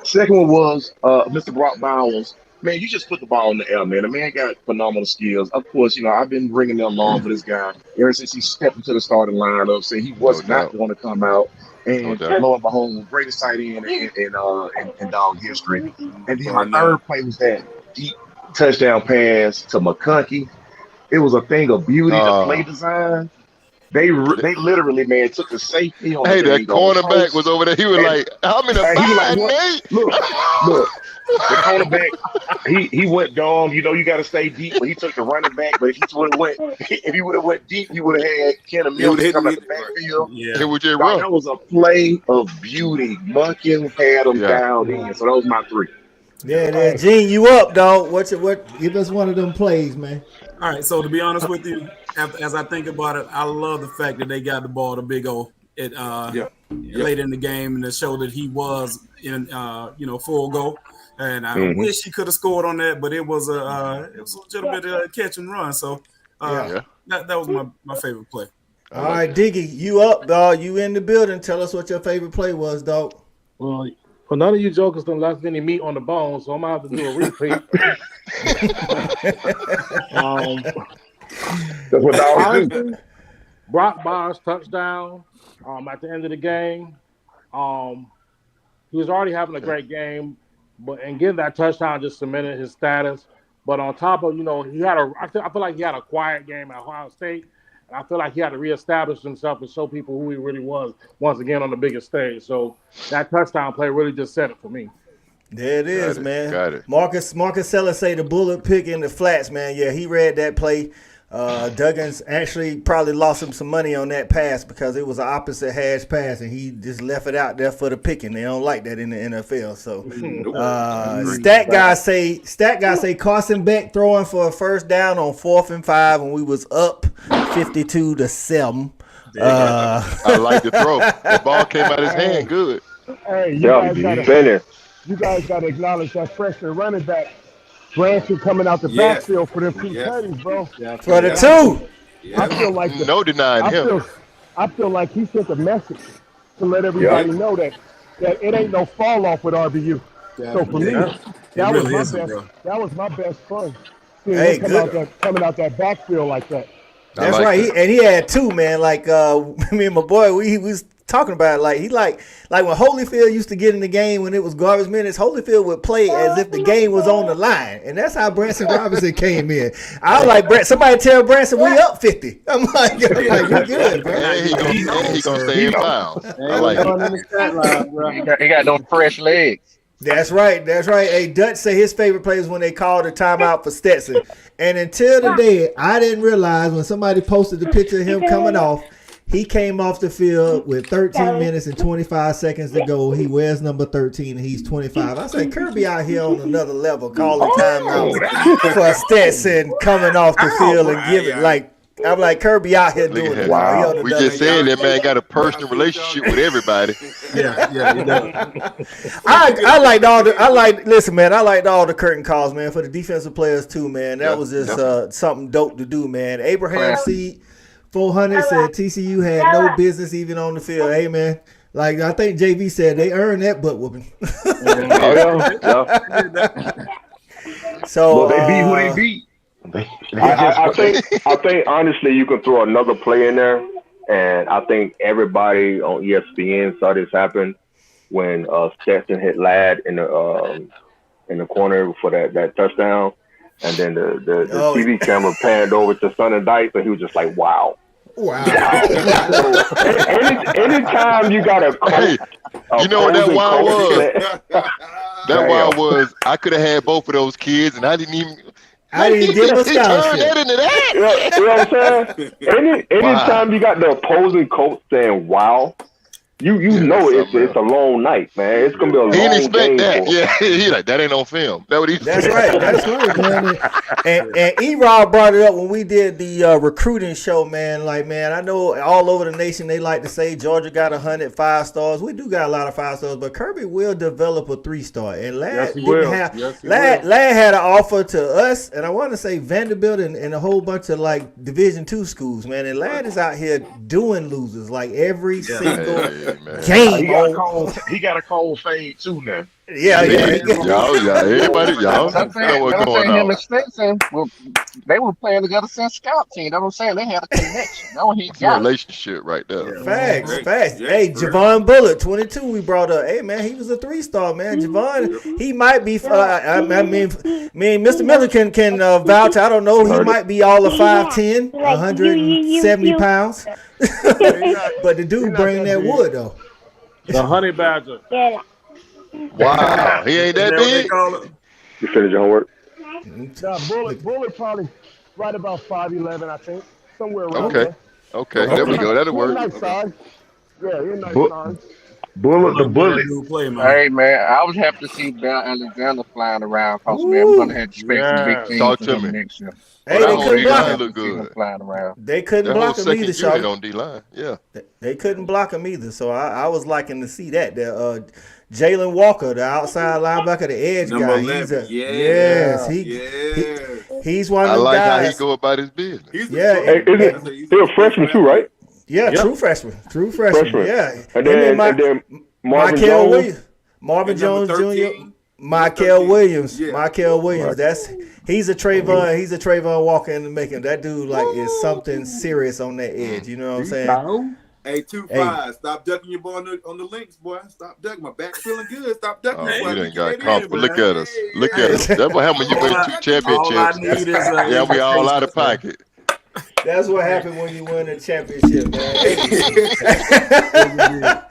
Second one was Mr. Brock Bowers. Man, you just put the ball in the air, man. The man got phenomenal skills. Of course, I've been bringing them along for this guy ever since he stepped into the starting lineup, saying he was not going to come out. And lo and behold, greatest tight end in dog history. And then my third play was that deep touchdown pass to McConkey. It was a thing of beauty. The play design. They literally, man, took the safety on. Hey, that cornerback was over there. He was like, "I'm in a bind, Look. The cornerback, he went dumb. You got to stay deep. But he took the running back. But if he would have went deep, he would have had Kenna Mills come out the backfield. That was a play of beauty. Munkin had him down in. So that was my 3. Yeah, Gene, you up, dog? What? Give us one of them plays, man. All right. So to be honest with you, as I think about it, I love the fact that they got the ball to Big O late in the game, and to show that he was in full go. And I wish he could have scored on that, but it was a legitimate catch and run. So that was my favorite play. All right, Diggy, you up, dog? You in the building? Tell us what your favorite play was, dog. Well, none of you jokers don't left any meat on the bone, so I'm gonna have to do a repeat. That's what dogs do. Brock Bowers touchdown at the end of the game. He was already having a great game, and getting that touchdown just cemented his status. But on top of, I feel like he had a quiet game at Ohio State. And I feel like he had to reestablish himself and show people who he really was once again on the biggest stage. So that touchdown play really just said it for me. There it is, man. Got it. Marcus Sellers say the bullet pick in the flats, man. Yeah, he read that play. Duggins actually probably lost him some money on that pass because it was an opposite hash pass, and he just left it out there for the picking. They don't like that in the NFL. So, stat guy say Carson Beck throwing for a first down on 4th and 5 when we was up 52-7. I like the throw. The ball came out his hand good. Hey, you guys got to acknowledge that freshman running back. Branson coming out the backfield for them two tutties, bro. For the two. I feel like no denying him. I feel like he sent a message to let everybody know that it ain't no fall off with RBU. So for me, that was my best fun. Hey, coming out that backfield like that. That's right. He had two, man. Like me and my boy, we was talking about it. Like he like when Holyfield used to get in the game when it was garbage minutes, Holyfield would play as if the game was on the line, and that's how Branson Robinson came in. I was like, somebody tell Branson we up 50. I'm like, you good, bro. He gonna stay in bounds. I like it. He got those fresh legs. That's right. Hey, Dutch say his favorite play is when they called a timeout for Stetson. And until today, I didn't realize when somebody posted the picture of him coming off, he came off the field with 13 minutes and 25 seconds to go. He wears number 13 and he's 25. I said, Kirby out here on another level calling timeout for Stetson coming off the field and giving I'm like, Kirby out here doing it. Wow. We just saying that man got a personal relationship with everybody. I liked all the curtain calls, man, for the defensive players too, man. That was just something dope to do, man. Abraham Seed 400 said TCU had no business even on the field. Hey, man. Like I think JV said, they earned that butt whooping. So they beat who they beat. I think honestly you can throw another play in there, and I think everybody on ESPN saw this happen when Stetson hit Ladd in the corner for that touchdown, and then the TV camera panned over to Sonny Dykes, and he was just like, wow. Anytime you got you know what that wild was? That wild was I could have had both of those kids, and I didn't give a scholarship. You know what I'm saying? Anytime you got the opposing coach saying wow, you know it's a long night, man. It's gonna be a long game. He didn't expect that. Yeah, he like that ain't on film. That's what he said. That's right, man. And E-Rob brought it up when we did the recruiting show, man. Like, man, I know all over the nation they like to say Georgia got 100 5-stars. We do got a lot of 5-stars, but Kirby will develop a 3-star. And Ladd Ladd had an offer to us, and I want to say Vanderbilt and a whole bunch of like Division II schools, man. And Ladd is out here doing losers like every single game. He got a cold fade too now. Everybody, y'all know what's going on. Him and Stetson, they were playing together since scout team. That's what I'm saying. They had a connection. That one he got. Relationship right there. Facts. Hey, Javon Bullitt, 22, we brought up. Hey, man, he was a 3-star, man. Javon, he might be. Mr. Miller can vouch. I don't know. He might be all of 5'10", 170 pounds. But the dude bring that wood though. The honey badger. Wow, he ain't that big. You finished your homework? Bullet probably right about 5'11", I think, somewhere around there. Okay, there we go. That'll work. Nice size. Yeah, he's nice size. Bullet. Hey, man, I was happy to see Bell Alexander flying around because, man, we're going to have to expect some big things Talk to me. next year. Hey, they couldn't block him. Look good. Flying around. They couldn't block him either, Charlie. On D-line. Yeah. They couldn't block him either, so I was liking to see that. Jalen Walker, the outside linebacker, the edge guy. He's one of them guys. I like how he go about his business. He's a freshman too, right? Yeah, true freshman. Yeah. And then Marvin Jones. Marvin Jones Jr. Michael Williams. He's a Trayvon Walker in the making. That dude is something serious on that edge. You know what I'm saying? Hey, 2-5. Stop ducking your boy on the links, boy. Stop ducking. My back feeling good. Stop ducking. Oh, we done got caught. Look at us. Look at us. That's what happened when you win 2 championships. All I need is yeah, we all out of pocket. That's what happened when you win a championship, man.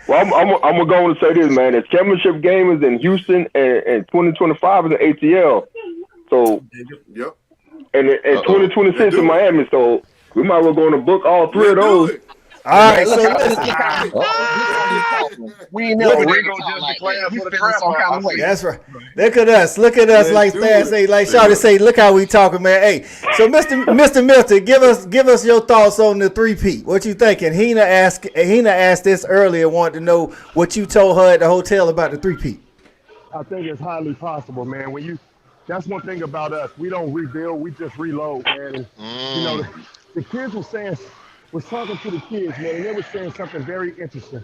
Well, I'm gonna go and say this, man. The championship game is in Houston, and 2025 is in ATL. So, yep. And 2026 in Miami. So we might as well go on the book all 3 of those. All right, so we ain't never Ringo just declared for the draft. That's right. Look at us. Look at us. Like Stan say, like Shawty say. Look how we talking, man. Hey, so Mr. Milton, give us your thoughts on the 3-peat. What you thinking? Hina asked this earlier. Wanted to know what you told her at the hotel about the 3-peat. I think it's highly possible, man. That's one thing about us. We don't rebuild. We just reload, man. And, you know, the kids was talking to the kids, man, and they were saying something very interesting.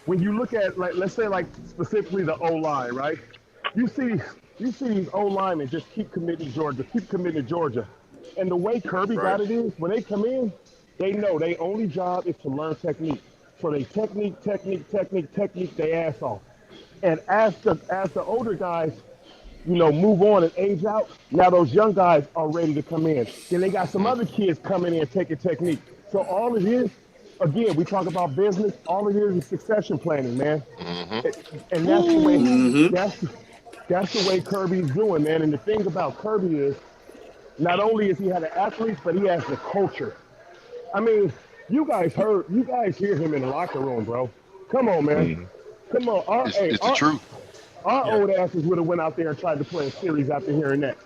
When you look at, like, let's say, like, specifically the O-line, right? You see these O-linemen just keep committing to Georgia. And the way Kirby got it is, when they come in, they know their only job is to learn technique. So they technique their ass off. And as the older guys, you know, move on and age out, now those young guys are ready to come in. Then they got some other kids coming in taking technique. So all it is, again, we talk about business, all it is succession planning, man. And that's the way that's the way Kirby's doing, man. And the thing about Kirby is, not only is he had an athlete, but he has the culture. I mean, you guys hear him in the locker room, bro. Come on, man. Come on. It's the truth. Our old asses would have went out there and tried to play a series after hearing that.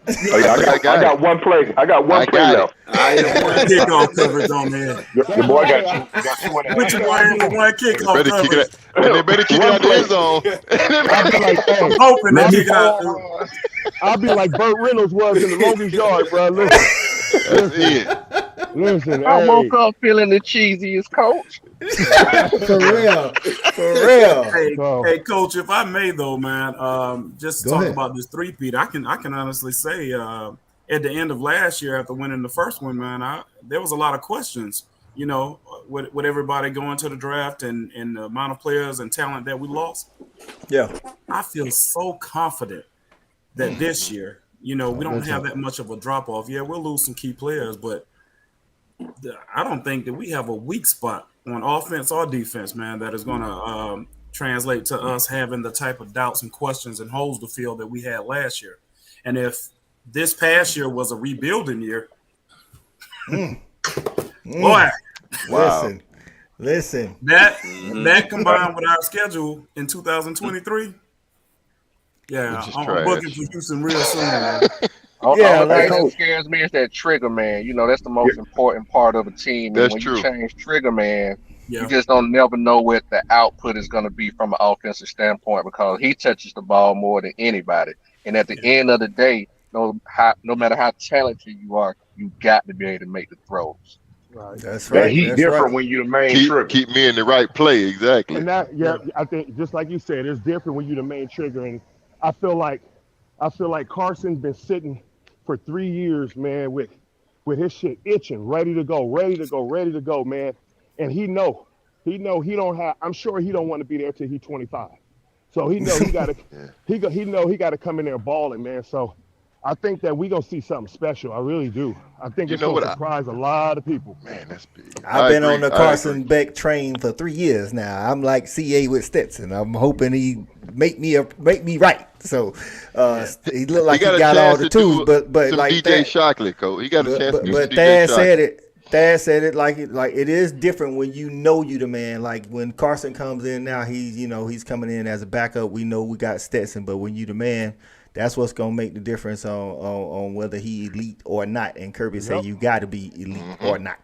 I got one play. I got one play left. Kickoff coverage on there. The boy got you. Which one? One kickoff coverage. They better kick it out the end zone. I'll be like, I'm hoping they kick it out. I'll be like Burt Reynolds was in the longest yard, bro. Listen. I woke up feeling the cheesiest, coach. For real. Hey, coach, if I may though, man, just to talk about this 3-peat, I can honestly say at the end of last year after winning the first one, man, there was a lot of questions, you know, with everybody going to the draft and the amount of players and talent that we lost. Yeah. I feel so confident that this year, you know, we don't have that much of a drop off. Yeah, we'll lose some key players, but I don't think that we have a weak spot on offense or defense, man, that is going to translate to us having the type of doubts and questions and holes to fill that we had last year. And if this past year was a rebuilding year, boy, listen. That combined with our schedule in 2023, yeah, I'm booking for Houston real soon, man. All that scares me is that trigger man. You know, that's the most important part of a team. And when you change trigger man, you just don't never know what the output is going to be from an offensive standpoint because he touches the ball more than anybody. And at the end of the day, no matter how talented you are, you got to be able to make the throws. Right. That's right. He's different when you're the main trigger. Keep me in the right play, exactly. And that, I think just like you said, it's different when you're the main trigger. And I feel like Carson's been sitting for 3 years, man, with his shit itching, ready to go, man. And he know he don't have. I'm sure he don't want to be there till he's 25. So he know he got to he got to come in there balling, man. So I think that we gonna see something special. I really do. I think it's gonna surprise a lot of people. Man, that's big. I've been on the Carson Beck train for 3 years now. I'm like CA with Stetson. I'm hoping he make me right. So he looked like he got all the tools, but like DJ Shockley, coach. He got a chance to do but Thad said it. Thad said it like it is different when you know you the man. Like when Carson comes in now, he's coming in as a backup. We know we got Stetson, but when you the man, that's what's gonna make the difference on whether he elite or not. And Kirby said you got to be elite or not.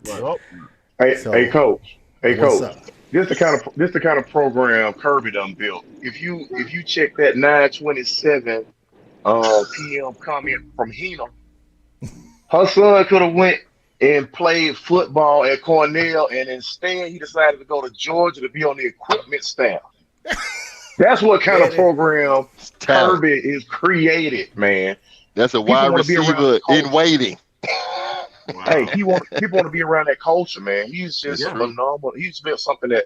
Hey, coach. Hey, coach. This the kind of program Kirby done built. If you check that 9:27 p.m. comment from Hina, her son could have went and played football at Cornell, and instead he decided to go to Georgia to be on the equipment staff. That's what kind of program Kirby is created, man. That's a wide receiver in waiting. Hey, people want to be around that culture, man. He's just phenomenal. He's built something that,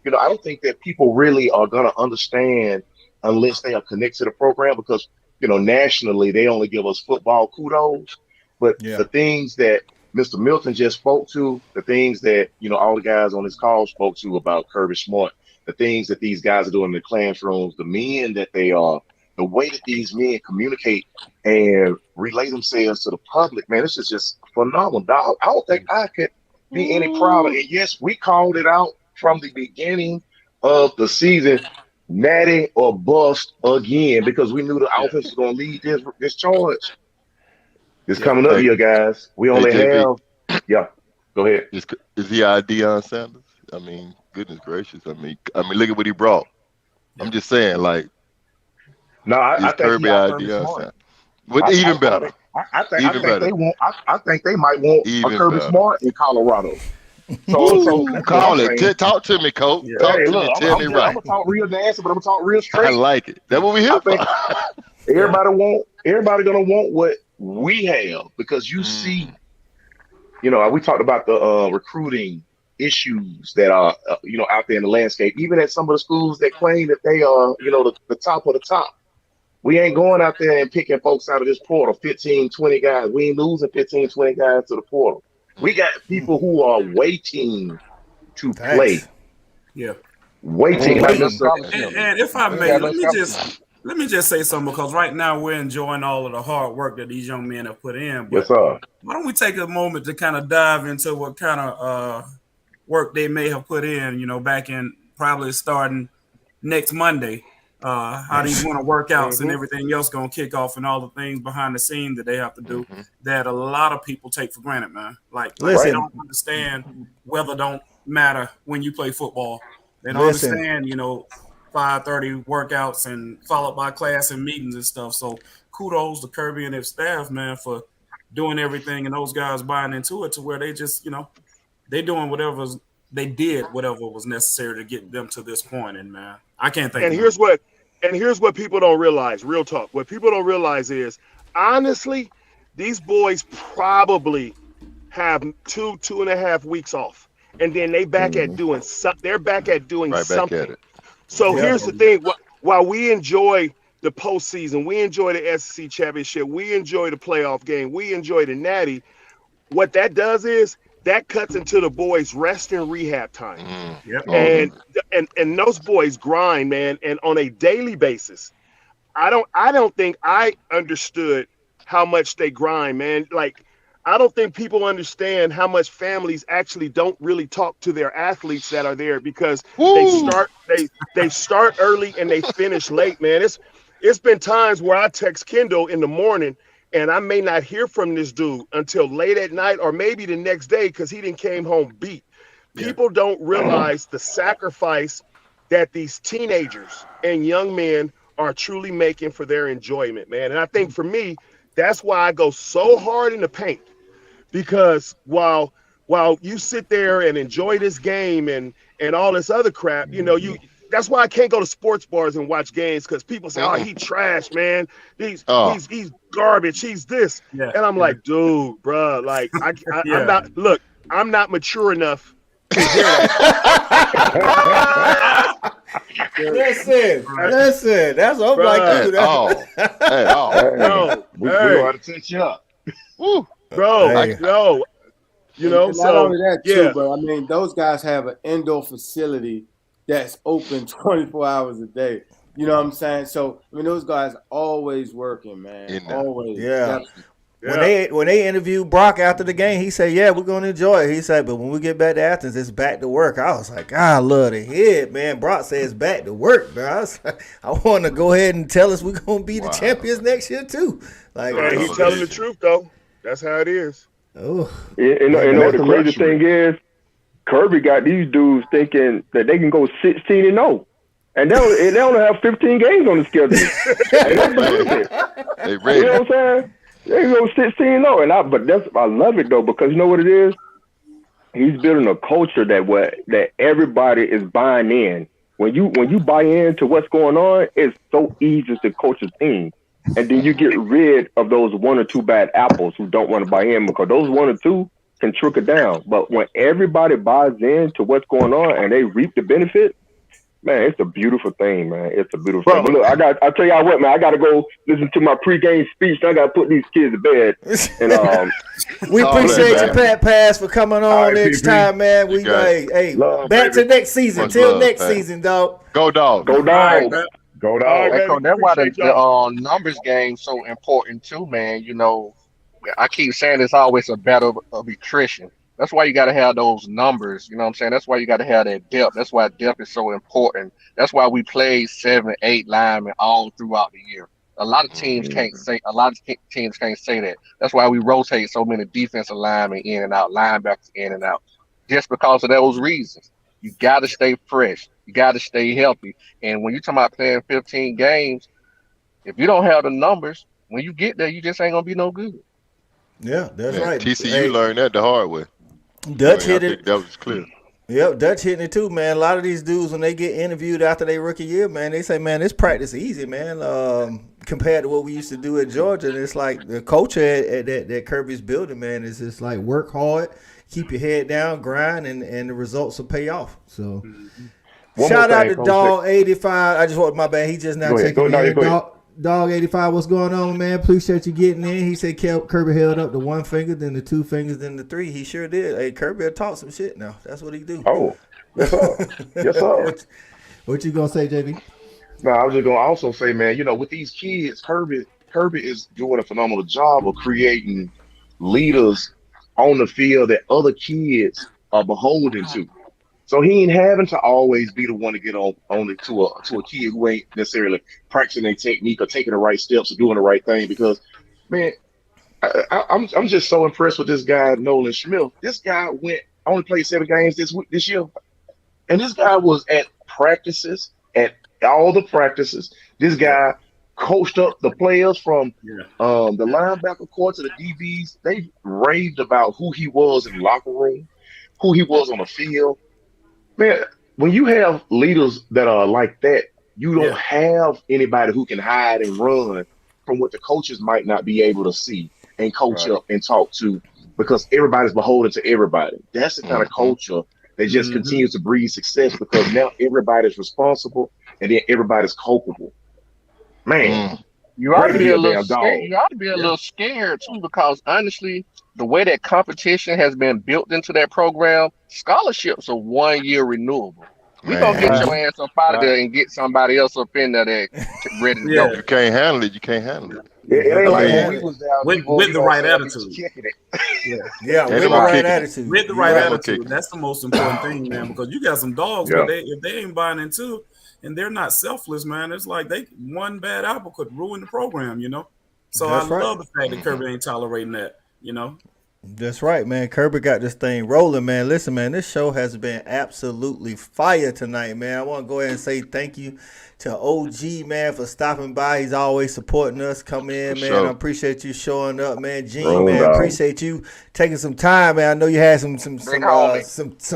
I don't think that people really are gonna understand unless they are connected to the program because, nationally they only give us football kudos, but the things that Mr. Milton just spoke to, the things that, all the guys on this call spoke to about Kirby Smart, the things that these guys are doing in the classrooms, the men that they are, the way that these men communicate and relay themselves to the public, man, this is just phenomenal. Dog. I don't think I could be any prouder. And yes, we called it out from the beginning of the season, natty or bust again, because we knew the offense was going to lead this charge. It's coming up here, guys. We only have, go ahead. Is he Deion Sanders? I mean, goodness gracious. I mean, look at what he brought. I'm just saying, like, no, I think Kirby Deion Sanders. But even better. I think they might want a Kirby Smart in Colorado. So call it. Talk to me, Coach. Yeah. Talk hey, to look, me. Tell me right. I'm gonna talk real nasty, but I'm gonna talk real straight. I like it. That's what we here for. Everybody gonna want what we have because you see, we talked about the recruiting issues that are out there in the landscape. Even at some of the schools that claim that they are the top of the top. We ain't going out there and picking folks out of this portal, 15, 20 guys. We ain't losing 15, 20 guys to the portal. We got people who are waiting to play. Yeah. Waiting. And if I may, let me just say something because right now we're enjoying all of the hard work that these young men have put in. But yes, sir. Why don't we take a moment to kind of dive into what kind of work they may have put in, back in probably starting next Monday. How these winter workouts and everything else going to kick off and all the things behind the scene that they have to do that a lot of people take for granted, man. Like they don't understand weather don't matter when you play football. They don't understand, 5:30 workouts and followed by class and meetings and stuff. So kudos to Kirby and his staff, man, for doing everything and those guys buying into it to where they just, they doing whatever was necessary to get them to this point. And man, I can't think. And here's what people don't realize. Real talk. What people don't realize is, honestly, these boys probably have 2.5 weeks off, and then they back at doing they're back at doing something. So here's the thing: while we enjoy the postseason, we enjoy the SEC championship, we enjoy the playoff game, we enjoy the natty. What that does is that cuts into the boys' rest and rehab time. And those boys grind, man, and on a daily basis. I don't think I understood how much they grind, man. Like, I don't think people understand how much families actually don't really talk to their athletes that are there because they start early and they finish late, man. It's been times where I text Kendall in the morning and I may not hear from this dude until late at night or maybe the next day because he didn't came home beat. People don't realize the sacrifice that these teenagers and young men are truly making for their enjoyment, man. And I think for me, that's why I go so hard in the paint because while you sit there and enjoy this game and all this other crap, that's why I can't go to sports bars and watch games because people say, "Oh, he trash, man. He's garbage. He's this," and I'm like, "Dude, bro, like I'm not. Look, I'm not mature enough to hear that." Listen. That's what I'm like, dude. We know how to touch you up, bro. Not only that too, but I mean, those guys have an indoor facility that's open 24 hours a day. You know what I'm saying? So I mean, those guys always working, man. Always. Yeah. When they interviewed Brock after the game, he said, "Yeah, we're gonna enjoy it." He said, "But when we get back to Athens, it's back to work." I was like, "I love to hear it, man." Brock said it's back to work, bro. I want to go ahead and tell us we're gonna be the champions next year too. Like, he's telling the truth though. That's how it is. Oh, you know the crazy thing is, Kirby got these dudes thinking that they can go 16-0, and they only have 15 games on the schedule. They ready. You know what I'm saying? They go 16-0, I love it though because you know what it is. He's building a culture that everybody is buying in. When you buy into what's going on, it's so easy to coach a team and then you get rid of those one or two bad apples who don't want to buy in, because those one or two can trickle down. But when everybody buys in to what's going on and they reap the benefit, man, it's a beautiful thing, man. It's a beautiful thing. But look, I tell y'all what, man, I got to go listen to my pregame speech. I got to put these kids to bed. And we appreciate you, Pat Pass, for coming on next time, man. We hey, back to next season. Till next season, dog. Go dog. Go dog. Go dog. That's why the numbers game so important too, man. You know, I keep saying it's always a battle of attrition. That's why you got to have those numbers. You know what I'm saying? That's why you got to have that depth. That's why depth is so important. That's why we played 7, 8 linemen all throughout the year. A lot of teams can't say. A lot of teams can't say that. That's why we rotate so many defensive linemen in and out, linebackers in and out, just because of those reasons. You got to stay fresh. You got to stay healthy. And when you're talking about playing 15 games, if you don't have the numbers, when you get there, you just ain't gonna be no good. Yeah, that's right. TCU learned that the hard way. Dutch hit it. That was clear. Yep, Dutch hitting it too, man. A lot of these dudes, when they get interviewed after their rookie year, man, they say, man, this practice easy, man, compared to what we used to do at Georgia. And it's like the culture at that Kirby's building, man, is just like work hard, keep your head down, grind, and the results will pay off. So shout out to Dog 85. I just want my bad. He just now checking in. Dog 85, what's going on, man? Appreciate you getting in. He said Kirby held up the one finger, then the two fingers, then the three. He sure did. Hey, Kirby will talk some shit now. That's what he do. Oh, yes, sir. Yes, sir. What you gonna say, JB? No, I was just gonna also say, man, you know, with these kids, Kirby is doing a phenomenal job of creating leaders on the field that other kids are beholden to. So he ain't having to always be the one to get on to a kid who ain't necessarily practicing their technique or taking the right steps or doing the right thing. Because, man, I'm just so impressed with this guy, Nolan Smith. This guy only played 7 games this year, and this guy was at practices, at all the practices. This guy coached up the players from the linebacker core to the DBs. They raved about who he was in the locker room, who he was on the field. Man, when you have leaders that are like that, you don't have anybody who can hide and run from what the coaches might not be able to see and coach up and talk to, because everybody's beholden to everybody. That's the kind of culture that just continues to breed success, because now everybody's responsible and then everybody's culpable. Man, you ought to be a little scared. You ought to be a little scared too, because honestly, the way that competition has been built into that program, scholarships are 1 year renewable. We gonna get your ass up out of there and get somebody else up in there that ready to go. You can't handle it. You can't handle it. It ain't like when we was down with the right attitude. With the right attitude. With the right attitude. That's the most important thing, man. Because you got some dogs, but if they ain't buying into and they're not selfless, man, it's like one bad apple could ruin the program, you know. So I love the fact that Kirby ain't tolerating that, you know. That's right, man. Kirby got this thing rolling, man. Listen, man, this show has been absolutely fire tonight, man. I want to go ahead and say thank you to OG, man, for stopping by. He's always supporting us. Come in, man. I appreciate you showing up, man. Gene, man, appreciate you taking some time, man. I know you had some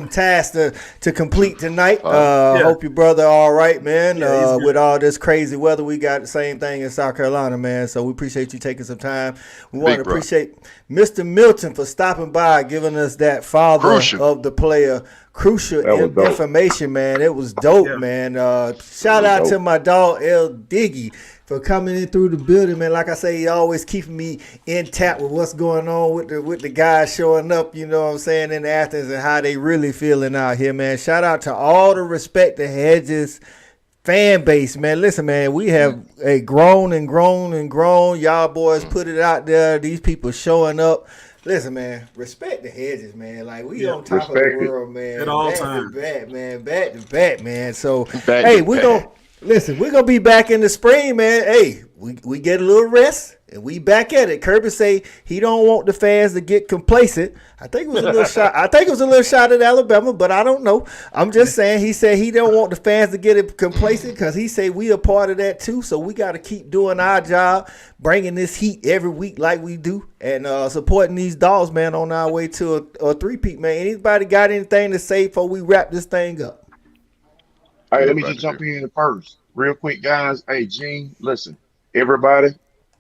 tasks to complete tonight. Hope your brother all right, man. With all this crazy weather, we got the same thing in South Carolina, man. So we appreciate you taking some time. We want to appreciate Mr. Milton for stopping by, giving us that father of the player crucial information, man. It was dope, man. Shout out to my dog L Diggy for coming in through the building, man. Like I say, he always keeping me intact with what's going on with the guys showing up, you know what I'm saying, in Athens and how they really feeling out here, man. Shout out to all the respect the Hedges fan base, man. Listen, man, we have grown and grown and grown. Y'all boys put it out there. These people showing up. Listen, man, respect the Hedges, man. Like, we on top of the world, man. At all times. Back to back, man. So, hey, we're going to be back in the spring, man. Hey, we get a little rest, and we back at it. Kirby say he don't want the fans to get complacent. I think it was a little shot. I think it was a little shot at Alabama, but I don't know. I'm just saying he said he don't want the fans to get complacent, because he said we a part of that too. So we got to keep doing our job, bringing this heat every week like we do, and supporting these dogs, man, on our way to a three-peat, man. Anybody got anything to say before we wrap this thing up? All right, let me just jump in first. Real quick, guys. Hey, Gene, listen. Everybody,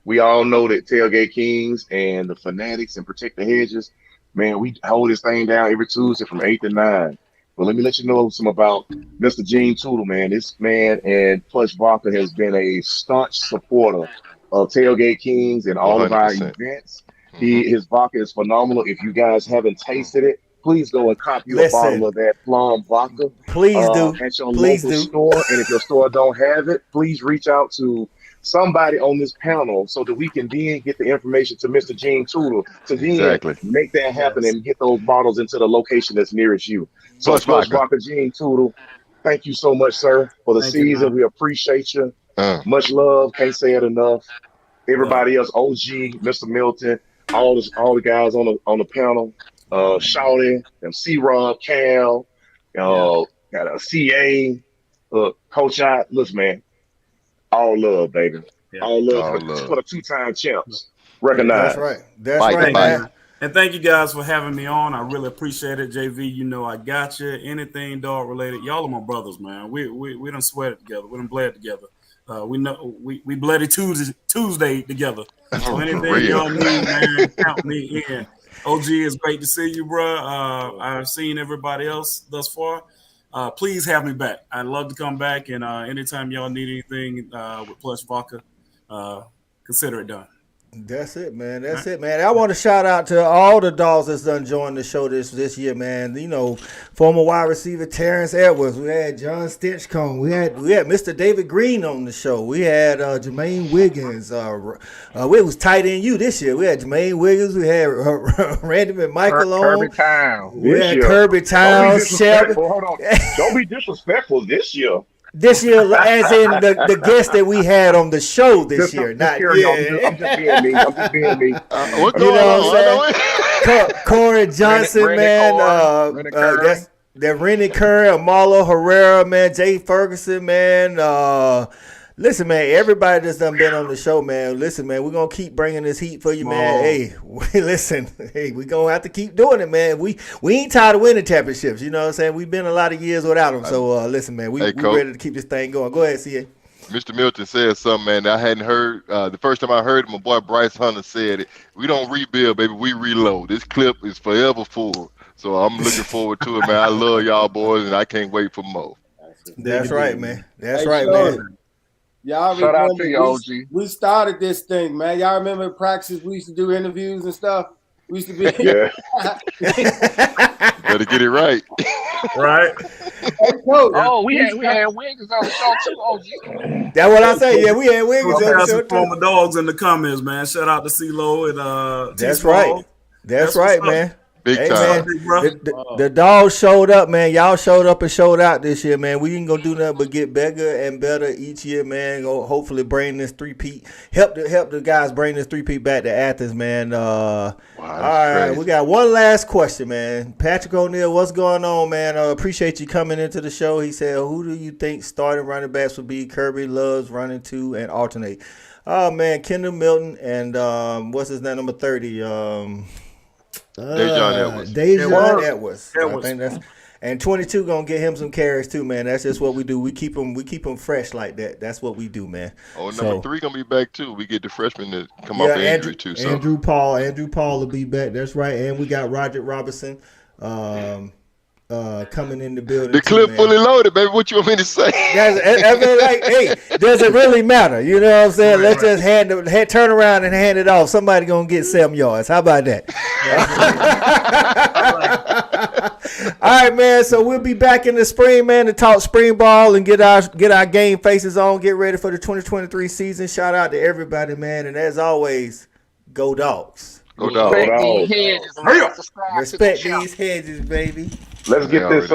We all know that Tailgate Kings and the Fanatics and Protect the Hedges, man, we hold this thing down every Tuesday from 8 to 9. But let me let you know some about Mr. Gene Tootle, man. This man and Plush Barker has been a staunch supporter of Tailgate Kings and all 100%. Of our events. His vodka is phenomenal. If you guys haven't tasted it, please go and copy a bottle of that plum vodka. Please do. At your local store. And if your store don't have it, please reach out to somebody on this panel so that we can then get the information to Mr. Gene Tootle to then make that happen and get those bottles into the location that's nearest you. So, Plush Barker, Gene Tootle, thank you so much, sir, for the season. We appreciate you. Much love. Can't say it enough. Everybody else, OG, Mr. Milton, all the guys on the panel, Shawty, C-Rob, Cal, got a CA, Coach I. Listen, man, all love, baby. Yeah. All love for the two-time champs. Recognize. That's right. That's right, man. And thank you guys for having me on. I really appreciate it, JV. You know I got you. Anything dog related, y'all are my brothers, man. We done sweat it together. We done bled together. We know we bloody Tuesday together. So anything y'all need, man, count me in. OG, it's great to see you, bro. I've seen everybody else thus far. Please have me back. I'd love to come back, and anytime y'all need anything with Plush Vodka, consider it done. That's it, man. That's it, man. I want to shout out to all the dogs that's done joined the show this year, man. You know, former wide receiver Terrence Edwards. We had John Stinchcomb. We had Mr. David Green on the show. We had Jermaine Wiggins. We was tight end you this year. We had Jermaine Wiggins. We had Randy McMichael on. Kirby Towns. We had Kirby Towns. Hold on. Don't be disrespectful this year. This year, as in the guest that we had on the show this year. I'm just being me. What's going on? Corey Johnson, man. That's Rennie Curry, Marlo Herrera, man. Jay Ferguson, man. Listen, man, everybody that's done been on the show, man. Listen, man, we're going to keep bringing this heat for you, man. Hey, listen, we're going to have to keep doing it, man. We ain't tired of winning championships, you know what I'm saying? We've been a lot of years without them. So, listen, man, we ready to keep this thing going. Go ahead, CA. Mr. Milton said something, man, that I hadn't heard. The first time I heard it, my boy Bryce Hunter said it. We don't rebuild, baby. We reload. This clip is forever full. So I'm looking forward to it, man. I love y'all boys, and I can't wait for more. That's right, man. That's right, man. Y'all shout out to you, OG. We started this thing, man. Y'all remember practices? We used to do interviews and stuff. We used to be Better get it right. Right. We had Wiggins on the show too, OG. That's what I say. Yeah, we had Wiggins on the show too. Former dogs in the comments, man. Shout out to CeeLo and That's right. That's right, man. Big time. Man, the dogs showed up, man. Y'all showed up and showed out this year, man. We ain't gonna do nothing but get bigger and better each year, man. Go hopefully bring this three-peat. Help the guys bring this three-peat back to Athens, man. All right, we got one last question, man. Patrick O'Neal, what's going on, man? Appreciate you coming into the show. He said, who do you think starting running backs would be? Kirby Loves running two and alternate. Oh man, Kendall Milton and what's his name, number 30? Dejon Edwards. I think that's, and 22 gonna get him some carries too, man. That's just what we do. We keep him fresh like that. That's what we do, man. Oh, number 3 gonna be back too. We get the freshman to come off the injury too. So. Andrew Paul will be back. That's right. And we got Roger Robinson coming in the building. The clip fully loaded, baby. What you want me to say? Does it really matter? You know what I'm saying? Let's just turn around and hand it off. Somebody gonna get 7 yards. How about that? All right, man. So we'll be back in the spring, man, to talk spring ball and get our game faces on. Get ready for the 2023 season. Shout out to everybody, man. And as always, go Dogs. Go Dogs. Respect these hedges, baby. Let's get this